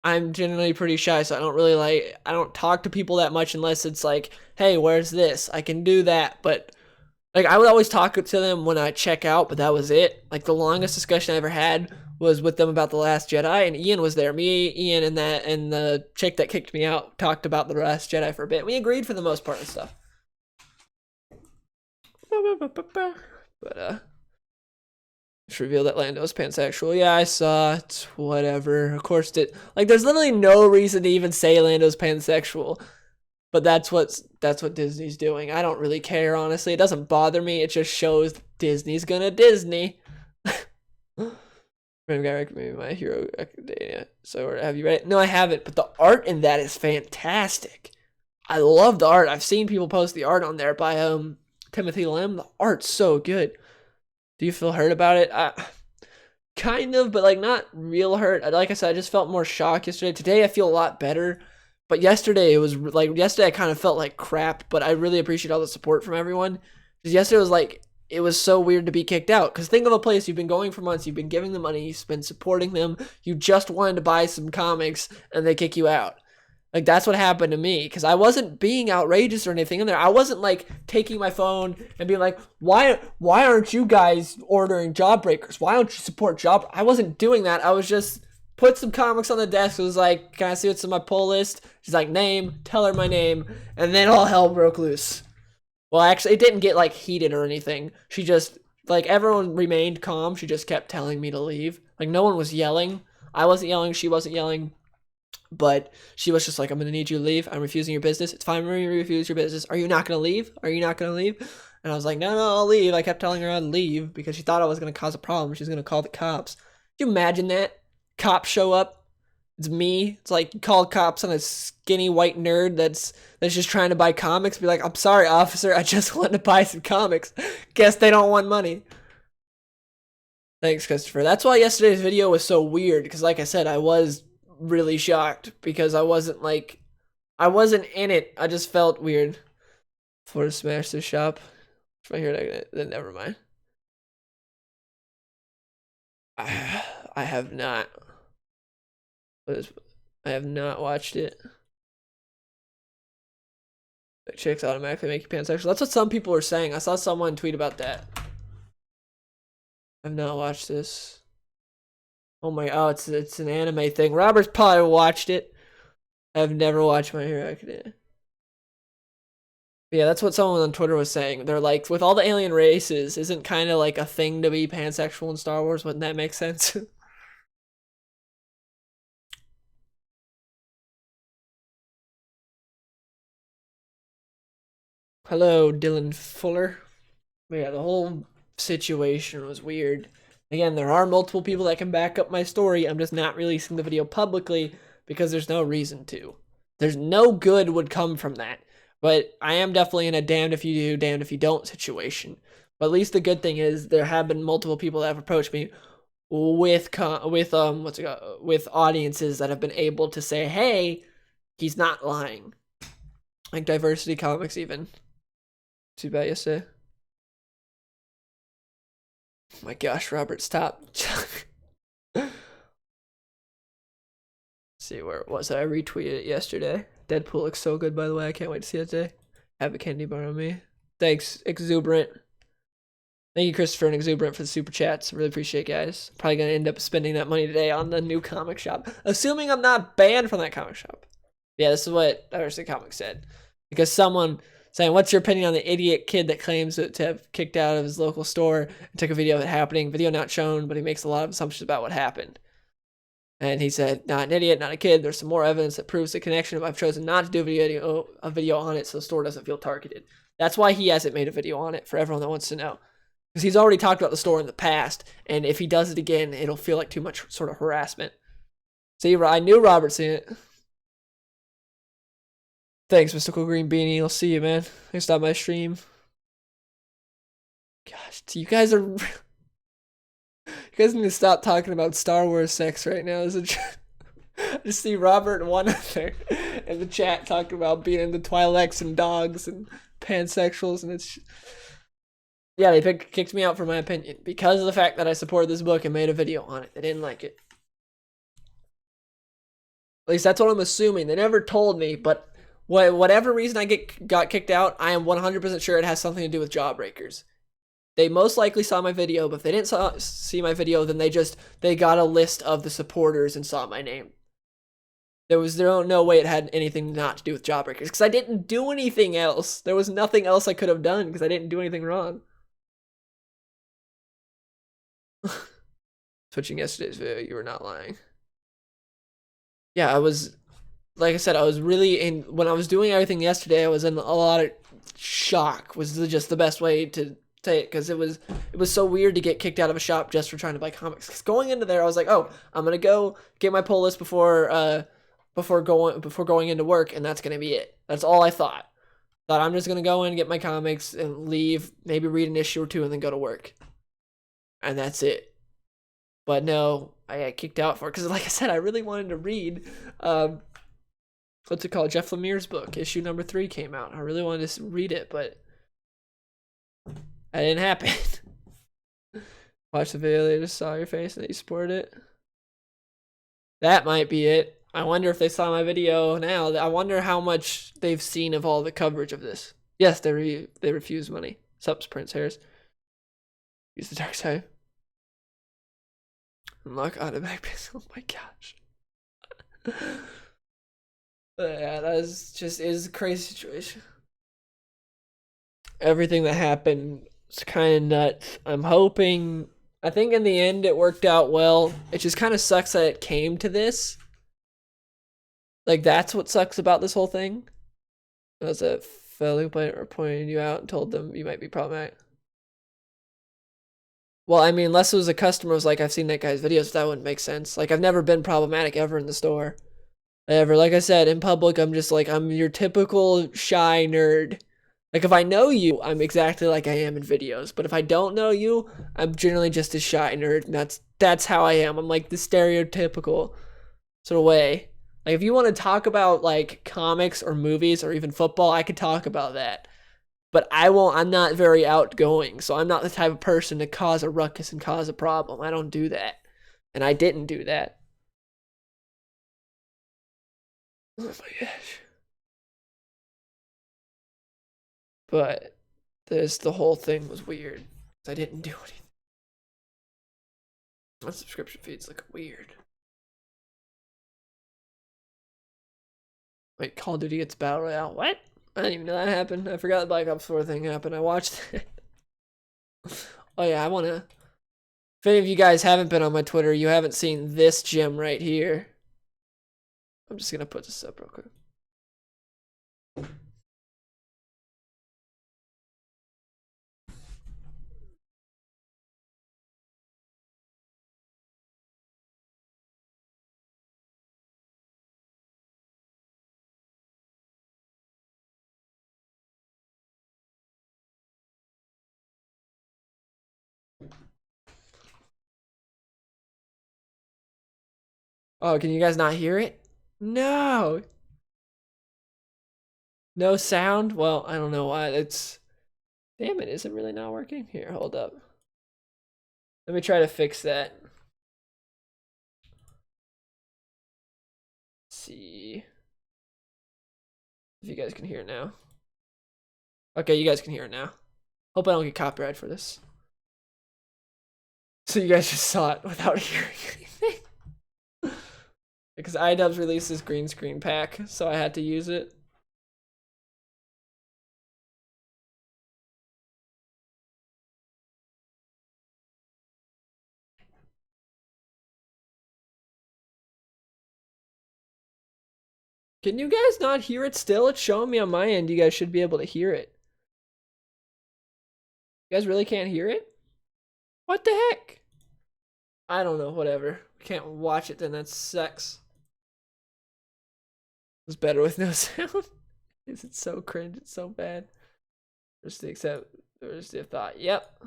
I'm generally pretty shy, so I don't talk to people that much unless it's like, hey, where's this? I can do that, but like I would always talk to them when I check out, but that was it. Like the longest discussion I ever had was with them about The Last Jedi, and Ian was there. Me, Ian, and the chick that kicked me out talked about The Last Jedi for a bit. We agreed for the most part and stuff. But just revealed that Lando's pansexual. Yeah, I saw it. Whatever. Of course, there's literally no reason to even say Lando's pansexual. But that's what Disney's doing. I don't really care, honestly. It doesn't bother me. It just shows Disney's gonna Disney. Random guy recommended My Hero Academia. So have you read it? No, I haven't. But the art in that is fantastic. I love the art. I've seen people post the art on there by Timothy Lim. The art's so good. Do you feel hurt about it? Kind of, but like not real hurt. Like I said, I just felt more shock yesterday. Today I feel a lot better. But yesterday I kind of felt like crap, but I really appreciate all the support from everyone. Because yesterday it was so weird to be kicked out. Because think of a place you've been going for months, you've been giving them money, you've been supporting them, you just wanted to buy some comics, and they kick you out. Like, that's what happened to me. Because I wasn't being outrageous or anything in there. I wasn't, like, taking my phone and being like, why aren't you guys ordering Jawbreakers? Why don't you support Jawbreakers? I wasn't doing that. I was just put some comics on the desk. It was like, can I see what's on my pull list? She's like, name, tell her my name. And then all hell broke loose. Well, actually, it didn't get, like, heated or anything. She just, like, everyone remained calm. She just kept telling me to leave. Like, no one was yelling. I wasn't yelling. She wasn't yelling. But she was just like, I'm going to need you to leave. I'm refusing your business. It's fine when you refuse your business. Are you not going to leave? Are you not going to leave? And I was like, no, I'll leave. I kept telling her I'd leave because she thought I was going to cause a problem. She was going to call the cops. Can you imagine that? Cops show up. It's me. It's like you call cops on a skinny white nerd that's just trying to buy comics. Be like, I'm sorry, officer. I just want to buy some comics. Guess they don't want money. Thanks, Christopher. That's why yesterday's video was so weird. Because like I said, I was really shocked because I wasn't like I wasn't in it. I just felt weird. For to smash the shop. If I hear that, then never mind. I have not. I have not watched it. Chicks automatically make you pansexual. That's what some people are saying. I saw someone tweet about that. I've not watched this. Oh my! Oh, it's an anime thing. Robert's probably watched it. I've never watched My Hero Academia. Yeah, that's what someone on Twitter was saying. They're like, with all the alien races, isn't kind of like a thing to be pansexual in Star Wars? Wouldn't that make sense? Hello, Dylan Fuller. But yeah, the whole situation was weird. Again, there are multiple people that can back up my story. I'm just not releasing the video publicly because there's no reason to. There's no good would come from that. But I am definitely in a damned if you do, damned if you don't situation. But at least the good thing is there have been multiple people that have approached me with with audiences that have been able to say, "Hey, he's not lying." Like Diversity Comics even. Too bad yesterday. Oh my gosh, Robert, stop. See where it was. I retweeted it yesterday. Deadpool looks so good, by the way. I can't wait to see it today. Have a candy bar on me. Thanks, Exuberant. Thank you, Christopher and Exuberant, for the super chats. Really appreciate it, guys. Probably gonna end up spending that money today on the new comic shop, assuming I'm not banned from that comic shop. Yeah, this is what Diversity Comics said. Because someone saying, "What's your opinion on the idiot kid that claims to have kicked out of his local store and took a video of it happening? Video not shown, but he makes a lot of assumptions about what happened." And he said, "Not an idiot, not a kid. There's some more evidence that proves the connection. I've chosen not to do a video on it so the store doesn't feel targeted." That's why he hasn't made a video on it, for everyone that wants to know. Because he's already talked about the store in the past, and if he does it again, it'll feel like too much sort of harassment. See, I knew Robert seen it. Thanks, Mystical Green Beanie. I'll see you, man. Thanks for stopping my stream. Gosh, you guys are... You guys need to stop talking about Star Wars sex right now. I just see Robert and one other in the chat talking about being into Twi'leks and dogs and pansexuals, and it's... Yeah, they kicked me out for my opinion because of the fact that I supported this book and made a video on it. They didn't like it. At least that's what I'm assuming. They never told me, but whatever reason I got kicked out, I am 100% sure it has something to do with Jawbreakers. They most likely saw my video, but if they didn't see my video, then they got a list of the supporters and saw my name. There was no way it had anything not to do with Jawbreakers, because I didn't do anything else. There was nothing else I could have done, because I didn't do anything wrong. Switching yesterday's video, you were not lying. Yeah, I was, like I said, I was really in, when I was doing everything yesterday, I was in a lot of shock, was just the best way to say it, because it was so weird to get kicked out of a shop just for trying to buy comics. Because going into there, I was like, oh, I'm gonna go get my pull list before going into work, and that's gonna be it. That's all I thought. Thought I'm just gonna go in, get my comics, and leave, maybe read an issue or two, and then go to work. And that's it. But no, I got kicked out for it, because like I said, I really wanted to read, what's it called? Jeff Lemire's book, issue number 3 came out. I really wanted to read it, but that didn't happen. Watch the video, they just saw your face and they supported it. That might be it. I wonder if they saw my video now. I wonder how much they've seen of all the coverage of this. Yes, they refuse money. Sups, Prince Harris. Use the dark side. Unlock automatic pass. Oh my gosh. Yeah, that is a crazy situation. Everything that happened was kind of nuts. I think in the end it worked out well. It just kind of sucks that it came to this. Like, that's what sucks about this whole thing. It was a fellow player pointed you out and told them you might be problematic. Well, I mean, unless it was a customer was like, I've seen that guy's videos, that wouldn't make sense. Like, I've never been problematic ever in the store. Ever. Like I said, in public, I'm just like, I'm your typical shy nerd. Like, if I know you, I'm exactly like I am in videos. But if I don't know you, I'm generally just a shy nerd. And that's how I am. I'm like the stereotypical sort of way. Like if you want to talk about like comics or movies or even football, I could talk about that. But I won't. I'm not very outgoing, so I'm not the type of person to cause a ruckus and cause a problem. I don't do that, and I didn't do that. Oh my gosh! But the whole thing was weird. I didn't do anything. My subscription feeds look weird. Wait, Call of Duty gets Battle Royale. What? I didn't even know that happened. I forgot the Black Ops 4 thing happened. I watched it. Oh yeah, I wanna. If any of you guys haven't been on my Twitter, you haven't seen this gem right here. I'm just gonna put this up real quick. Oh, can you guys not hear it? No. No sound? Well, I don't know why. It's. Damn it, is it really not working? Here, hold up. Let me try to fix that. Let's see if you guys can hear it now. Okay, you guys can hear it now. Hope I don't get copyright for this. So you guys just saw it without hearing anything. Because iDubbbz released this green screen pack, so I had to use it. Can you guys not hear it still? It's showing me on my end. You guys should be able to hear it. You guys really can't hear it? What the heck? I don't know, whatever. We can't watch it then, that sucks. It's better with no sound. Is it so cringe? It's so bad. Just the thought. Yep.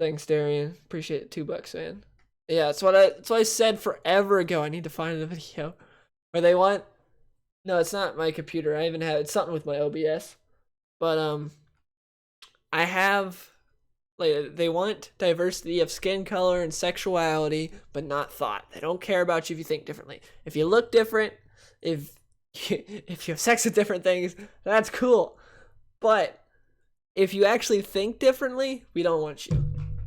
Thanks, Darian. Appreciate it. $2, man. Yeah, that's what I said forever ago. I need to find the video. Where they want. No, it's not my computer. I even have it's something with my OBS. But I have like they want diversity of skin color and sexuality, but not thought. They don't care about you if you think differently. If you look different, if you have sex with different things, that's cool. But if you actually think differently, we don't want you.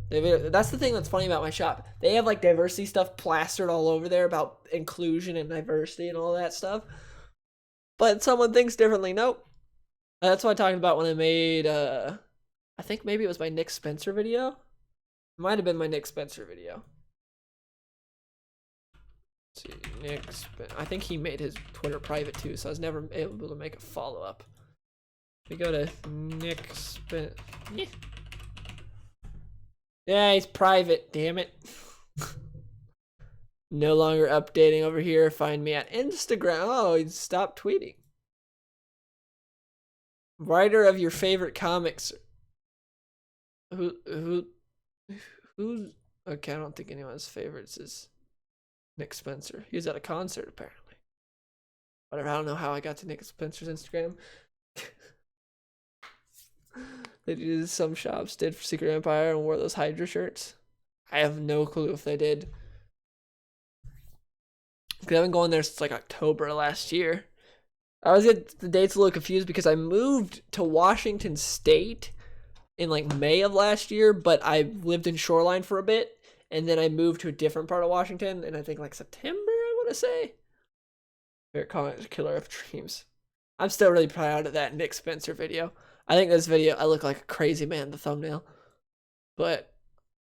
That's the thing that's funny about my shop. They have like diversity stuff plastered all over there about inclusion and diversity and all that stuff. But someone thinks differently. Nope. That's what I talked about when I made, I think maybe it was my Nick Spencer video. It might have been my Nick Spencer video. Let's see, Nick I think he made his Twitter private too, so I was never able to make a follow-up. We go to Nick Spencer. Yeah, he's private, damn it. No longer updating over here. Find me at Instagram. Oh, he stopped tweeting. Writer of your favorite comics. Who's okay, I don't think anyone's favorites is Nick Spencer. He was at a concert apparently. Whatever, I don't know how I got to Nick Spencer's Instagram. They did some shops did for Secret Empire and wore those Hydra shirts. I have no clue if they did. Cause I've been going there since like October last year. I was get the dates a little confused because I moved to Washington State in like May of last year, but I lived in Shoreline for a bit, and then I moved to a different part of Washington, and I think like September, I want to say. Favorite comic Killer of Dreams. I'm still really proud of that Nick Spencer video. I think this video, I look like a crazy man in the thumbnail. But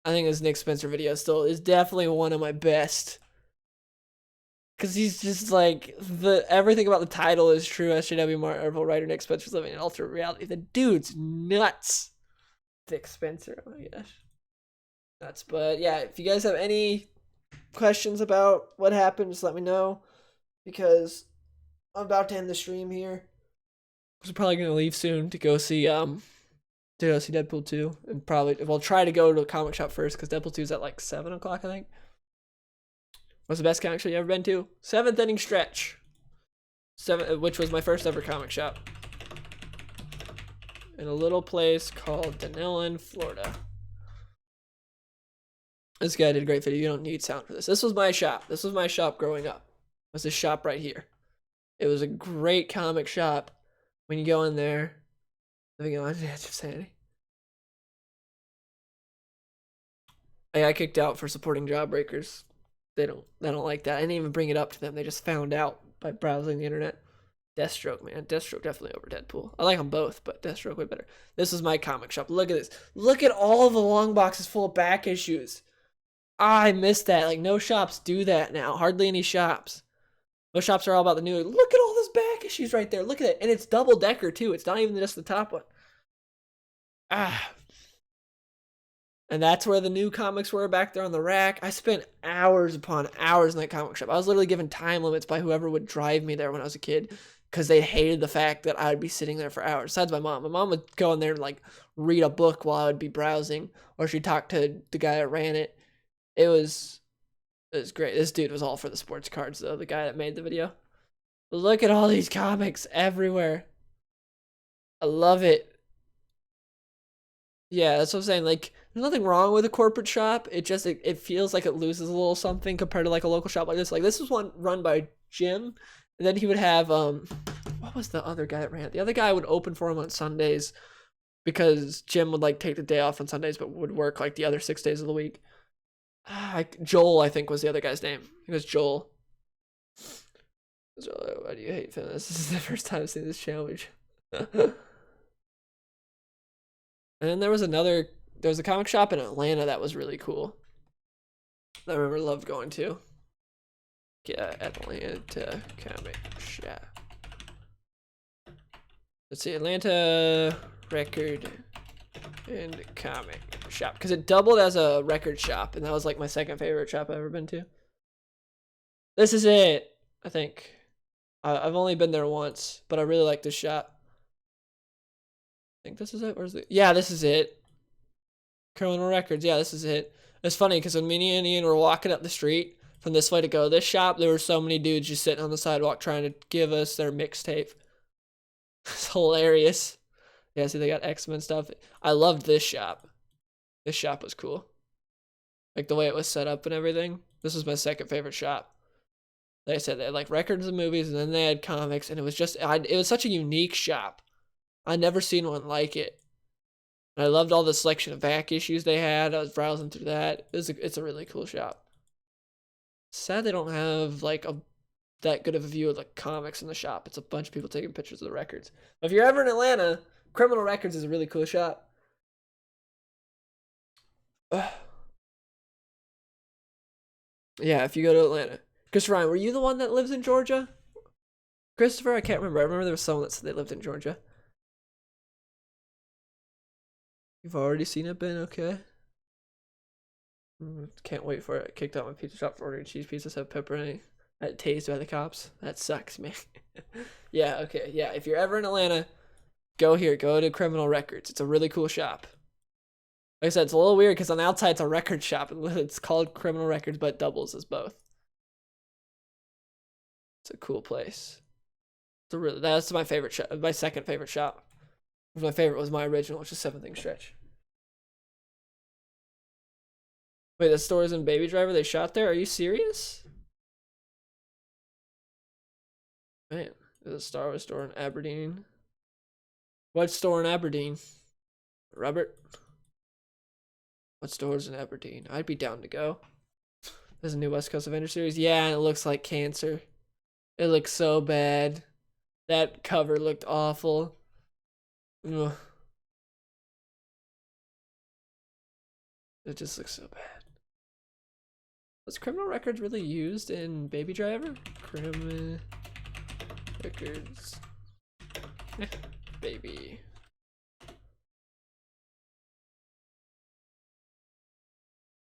I think this Nick Spencer video still is definitely one of my best. Because he's just like, everything about the title is true. SJW Marvel writer Nick Spencer's living in alternate reality. The dude's nuts. Nick Spencer, oh my gosh. Nuts. But yeah, if you guys have any questions about what happened, just let me know. Because I'm about to end the stream here. I'm probably gonna leave soon to go see Deadpool 2, and probably we'll try to go to a comic shop first because Deadpool 2 is at like 7 o'clock, I think. What's the best comic shop you ever been to? Seventh Inning Stretch. Which was my first ever comic shop. In a little place called Denellen, Florida. This guy did a great video. You don't need sound for this. This was my shop. This was my shop growing up. It was this shop right here. It was a great comic shop. When you go in there, living on the edge of sanity. I got kicked out for supporting Jawbreakers. They don't like that. I didn't even bring it up to them. They just found out by browsing the internet. Deathstroke, man. Deathstroke definitely over Deadpool. I like them both, but Deathstroke way better. This is my comic shop. Look at this. Look at all the long boxes full of back issues. I missed that. Like, no shops do that now. Hardly any shops. Most shops are all about the new. Look at all those back issues right there. Look at it. And it's double decker, too. It's not even just the top one. And that's where the new comics were, back there on the rack. I spent hours upon hours in that comic shop. I was literally given time limits by whoever would drive me there when I was a kid, because they hated the fact that I would be sitting there for hours. Besides my mom. My mom would go in there and like read a book while I would be browsing, or she'd talk to the guy that ran it. It was great. This dude was all for the sports cards, though, the guy that made the video. But look at all these comics everywhere. I love it. Yeah, that's what I'm saying. Like, there's nothing wrong with a corporate shop. It just, it feels like it loses a little something compared to like a local shop like this. Like, this was one run by Jim, and then he would have, what was the other guy that ran it? The other guy would open for him on Sundays, because Jim would like take the day off on Sundays, but would work like the other 6 days of the week. Joel, I think, was the other guy's name. It was Joel. Why do you hate fitness? This is the first time I've seen this challenge. And then there was a comic shop in Atlanta that was really cool. I remember loved going to. Yeah, Atlanta comic shop. Let's see, Atlanta record and comic shop, because it doubled as a record shop, and that was like my second favorite shop I've ever been to. This is it, I think. I've only been there once, but I really like this shop. I think this is it. Where's the? Yeah, this is it. Criminal Records. Yeah, this is it. It's funny because when me and Ian were walking up the street from this way to go to this shop, there were so many dudes just sitting on the sidewalk trying to give us their mixtape. It's hilarious. Yeah, see, they got X-Men stuff. I loved this shop. This shop was cool. Like the way it was set up and everything. This was my second favorite shop. Like I said, they had like records and movies, and then they had comics, and it was just, it was such a unique shop. I'd never seen one like it. And I loved all the selection of back issues they had. I was browsing through that. It's a really cool shop. Sad they don't have like that good of a view of the comics in the shop. It's a bunch of people taking pictures of the records. But if you're ever in Atlanta, Criminal Records is a really cool shop. Yeah, if you go to Atlanta. Christopher Ryan, were you the one that lives in Georgia? Christopher, I can't remember. I remember there was someone that said they lived in Georgia. You've already seen it, Ben? Okay. Can't wait for it. Kicked out my pizza shop for ordering cheese pizzas, have pepperoni. Got tased by the cops. That sucks, man. Yeah, okay. Yeah, if you're ever in Atlanta, go here. Go to Criminal Records. It's a really cool shop. Like I said, it's a little weird because on the outside it's a record shop. It's called Criminal Records, but it doubles as both. It's a cool place. That's my favorite shop. My second favorite shop. My favorite was my original, which is Seventh Inning Stretch. Wait, the store's in Baby Driver? They shot there? Are you serious? Man, there's a Star Wars store in Aberdeen. What store in Aberdeen? Robert? What store's in Aberdeen? I'd be down to go. There's a new West Coast Avenger series. Yeah, and it looks like cancer. It looks so bad. That cover looked awful. Ugh. It just looks so bad. Was Criminal Records really used in Baby Driver? Criminal Records. Baby.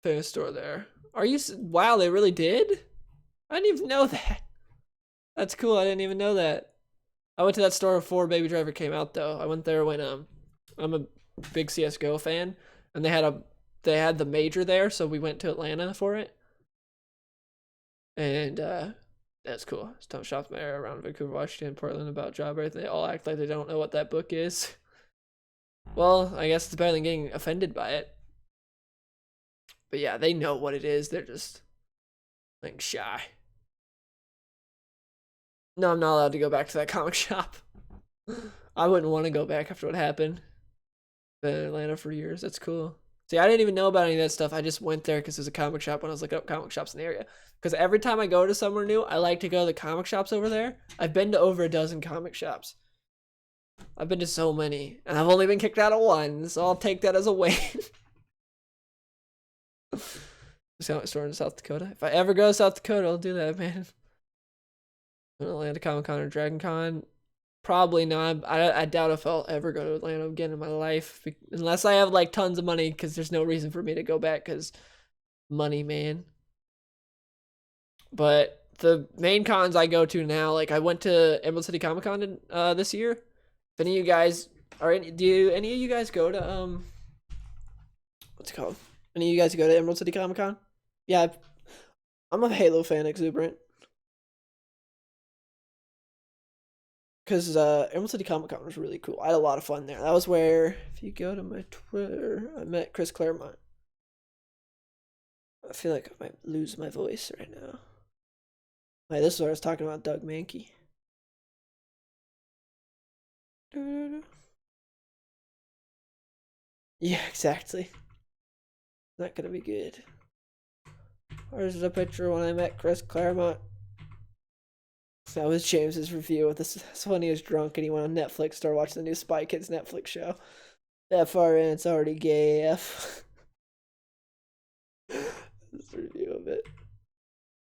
Famous store there. Are you? Wow, they really did? I didn't even know that. That's cool. I didn't even know that. I went to that store before Baby Driver came out, though. I went there when I'm a big CS:GO fan, and they had the major there, so we went to Atlanta for it. and that's cool. Tom shops my area around Vancouver, Washington, Portland about Jawbreaker. They all act like they don't know what that book is. Well, I guess it's better than getting offended by it. But yeah, they know what it is. They're just like shy. No, I'm not allowed to go back to that comic shop. I wouldn't want to go back after what happened. Been in Atlanta for years. That's cool. See, I didn't even know about any of that stuff. I just went there because there's a comic shop when I was looking up comic shops in the area. Because every time I go to somewhere new, I like to go to the comic shops over there. I've been to over a dozen comic shops. I've been to so many, and I've only been kicked out of one, so I'll take that as a win. Comic store in South Dakota. If I ever go to South Dakota, I'll do that, man. Atlanta Comic Con or Dragon Con, probably not. I doubt if I'll ever go to Atlanta again in my life, unless I have like tons of money, because there's no reason for me to go back because money, man. But the main cons I go to now, like I went to Emerald City Comic Con this year. If any of you guys do any of you guys go to what's it called? Any of you guys go to Emerald City Comic Con? Yeah, I'm a Halo fan, Exuberant. Because Emerald City Comic Con was really cool. I had a lot of fun there. That was where, if you go to my Twitter, I met Chris Claremont. I feel like I might lose my voice right now. Wait, this is where I was talking about Doug Mankey. Yeah, exactly. Not gonna be good. Where's the picture when I met Chris Claremont? That was James's review of this. That's when he was drunk and he went on Netflix, started watching the new Spy Kids Netflix show. That far in, it's already gay AF. This review of it.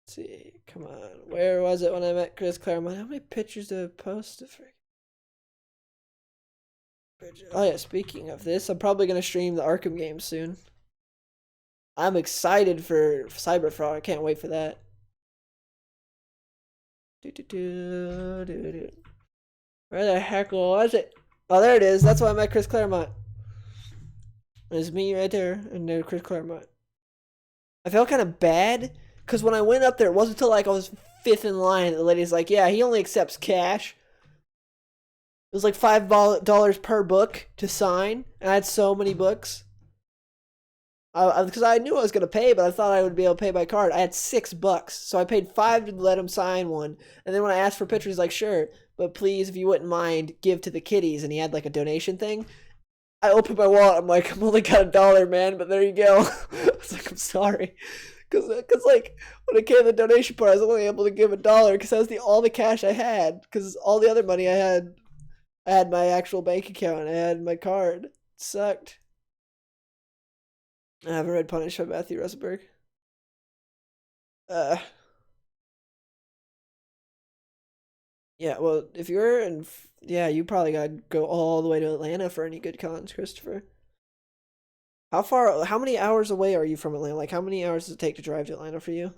Let's see, come on. Where was it when I met Chris Claremont? How many pictures did I post? Oh yeah, speaking of this, I'm probably gonna stream the Arkham games soon. I'm excited for Cyberfrog. I can't wait for that. Where the heck was it? Oh, there it is. That's why I met Chris Claremont. It's me right there, and then Chris Claremont. I felt kind of bad because when I went up there, it wasn't until like I was fifth in line. The lady's like, "Yeah, he only accepts cash." It was like $5 per book to sign, and I had so many books. Because I knew I was gonna pay, but I thought I would be able to pay by card. I had $6, so I paid $5 to let him sign one. And then when I asked for pictures, he's like, "Sure, but please, if you wouldn't mind, give to the kiddies." And he had like a donation thing. I opened my wallet. I'm like, "I've only got $1, man, but there you go." I was like, "I'm sorry," because like when it came to the donation part, I was only able to give $1 because that was all the cash I had. Because all the other money I had my actual bank account. I had my card. It sucked. I haven't read Punished by Matthew Rosenberg. Yeah, well, if you're in, yeah, you probably gotta go all the way to Atlanta for any good cons, Christopher. How many hours away are you from Atlanta? Like, how many hours does it take to drive to Atlanta for you?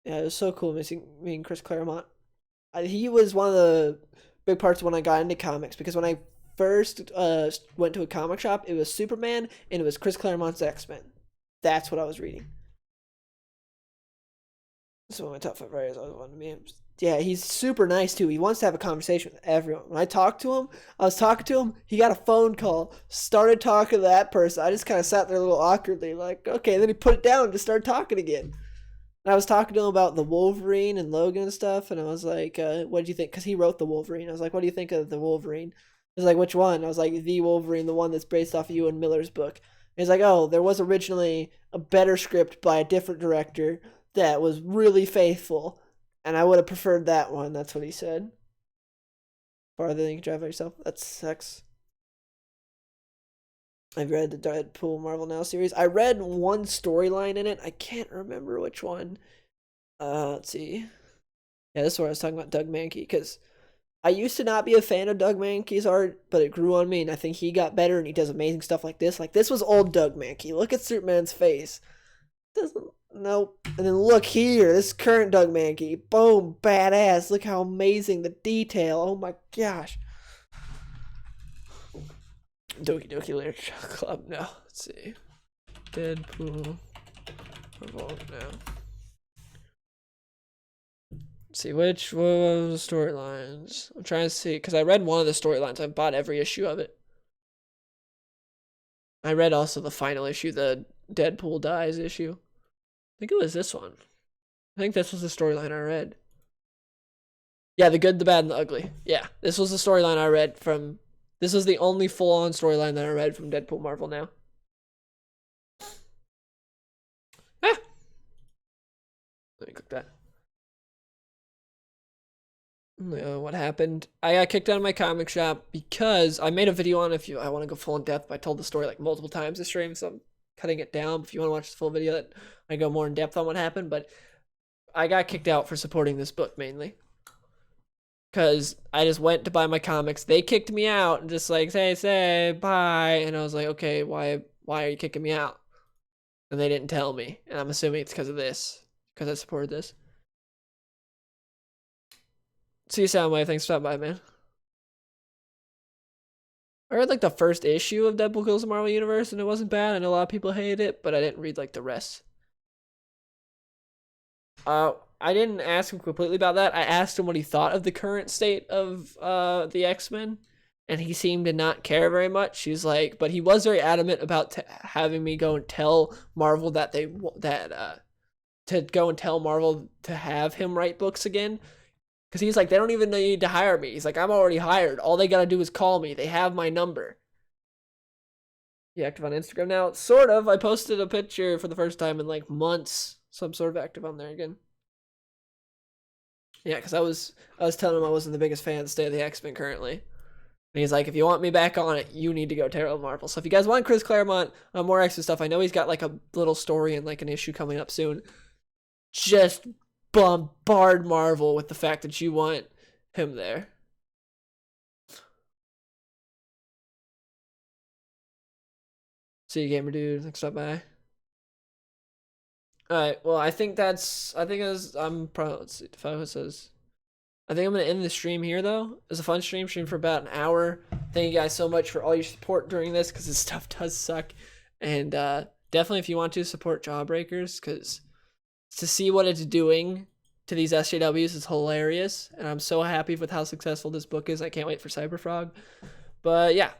Yeah, it was so cool meeting Chris Claremont. He was one of the big parts when I got into comics, because when I first went to a comic shop, it was Superman and it was Chris Claremont's X-Men. That's what I was reading. This is one of my top 5 writers. I always wanted to meet him. Yeah, he's super nice too. He wants to have a conversation with everyone. When I talked to him, he got a phone call, started talking to that person. I just kind of sat there a little awkwardly, like, okay, then he put it down and just started talking again. And I was talking to him about the Wolverine and Logan and stuff, and I was like, what did you think? Because he wrote the Wolverine. I was like, what do you think of the Wolverine? He was like, which one? I was like, the Wolverine, the one that's based off of Ewan Miller's book. And he's like, oh, there was originally a better script by a different director that was really faithful, and I would have preferred that one. That's what he said. Farther than you can drive by yourself. That sucks. I've read the Deadpool Marvel Now series. I read one storyline in it. I can't remember which one. Let's see. Yeah, this is where I was talking about Doug Mankey, because I used to not be a fan of Doug Mankey's art, but it grew on me, and I think he got better, and he does amazing stuff like this. Like, this was old Doug Mankey. Look at Superman's face. Nope. And then look here. This is current Doug Mankey. Boom. Badass. Look how amazing the detail. Oh my gosh. Doki Doki Literature Club. No. Let's see. Deadpool Vote now. Let's see, which was the storylines? I'm trying to see, because I read one of the storylines. I bought every issue of it. I read also the final issue, the Deadpool dies issue. I think it was this one. I think this was the storyline I read. Yeah, the good, the bad, and the ugly. Yeah, this was the storyline I read from... This was the only full-on storyline that I read from Deadpool Marvel now. Ah! Let me click that. What happened? I got kicked out of my comic shop because I made a video on if I want to go full in depth, but I told the story like multiple times this stream, so I'm cutting it down. If you want to watch the full video, that I go more in depth on what happened, but I got kicked out for supporting this book mainly. Because I just went to buy my comics. They kicked me out and just like, say, bye. And I was like, okay, why are you kicking me out? And they didn't tell me. And I'm assuming it's because of this. Because I supported this. See you, Soundwave. Thanks for stopping by, man. I read like the first issue of Deadpool Kills the Marvel Universe and it wasn't bad. I know a lot of people hated it, but I didn't read like the rest. I didn't ask him completely about that. I asked him what he thought of the current state of the X-Men, and he seemed to not care very much. He's like, but he was very adamant about having me go and tell Marvel that to go and tell Marvel to have him write books again. Because he's like, they don't even need to hire me. He's like, I'm already hired. All they gotta do is call me. They have my number. You active on Instagram now? Sort of. I posted a picture for the first time in like months, so I'm sort of active on there again. Yeah, because I was telling him I wasn't the biggest fan of the State of the X-Men currently. And he's like, if you want me back on it, you need to go Terrell Marvel. So if you guys want Chris Claremont on more X-Men stuff, I know he's got like a little story and like an issue coming up soon. Just bombard Marvel with the fact that you want him there. See you, gamer dude. Thanks for stopping by. Alright, well, I'm probably, let's see, if I says, I think I'm going to end the stream here, though. It was a fun stream for about an hour. Thank you guys so much for all your support during this, because this stuff does suck. And definitely, if you want to, support Jawbreakers, because to see what it's doing to these SJWs is hilarious. And I'm so happy with how successful this book is. I can't wait for Cyberfrog. But yeah,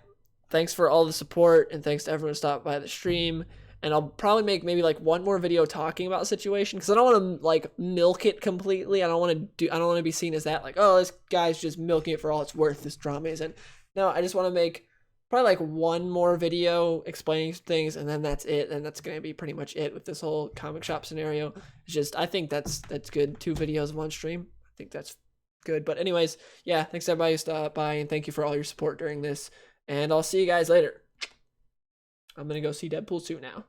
thanks for all the support, and thanks to everyone who stopped by the stream. And I'll probably make maybe like one more video talking about the situation, because I don't want to like milk it completely. I don't want to be seen as that, like, oh, this guy's just milking it for all it's worth, this drama isn't. No, I just want to make probably like one more video explaining things, and then that's it. And that's going to be pretty much it with this whole comic shop scenario. It's just, I think that's good. 2 videos, 1 stream. I think that's good. But anyways, yeah, thanks to everybody who stopped by, and thank you for all your support during this. And I'll see you guys later. I'm going to go see Deadpool 2 now.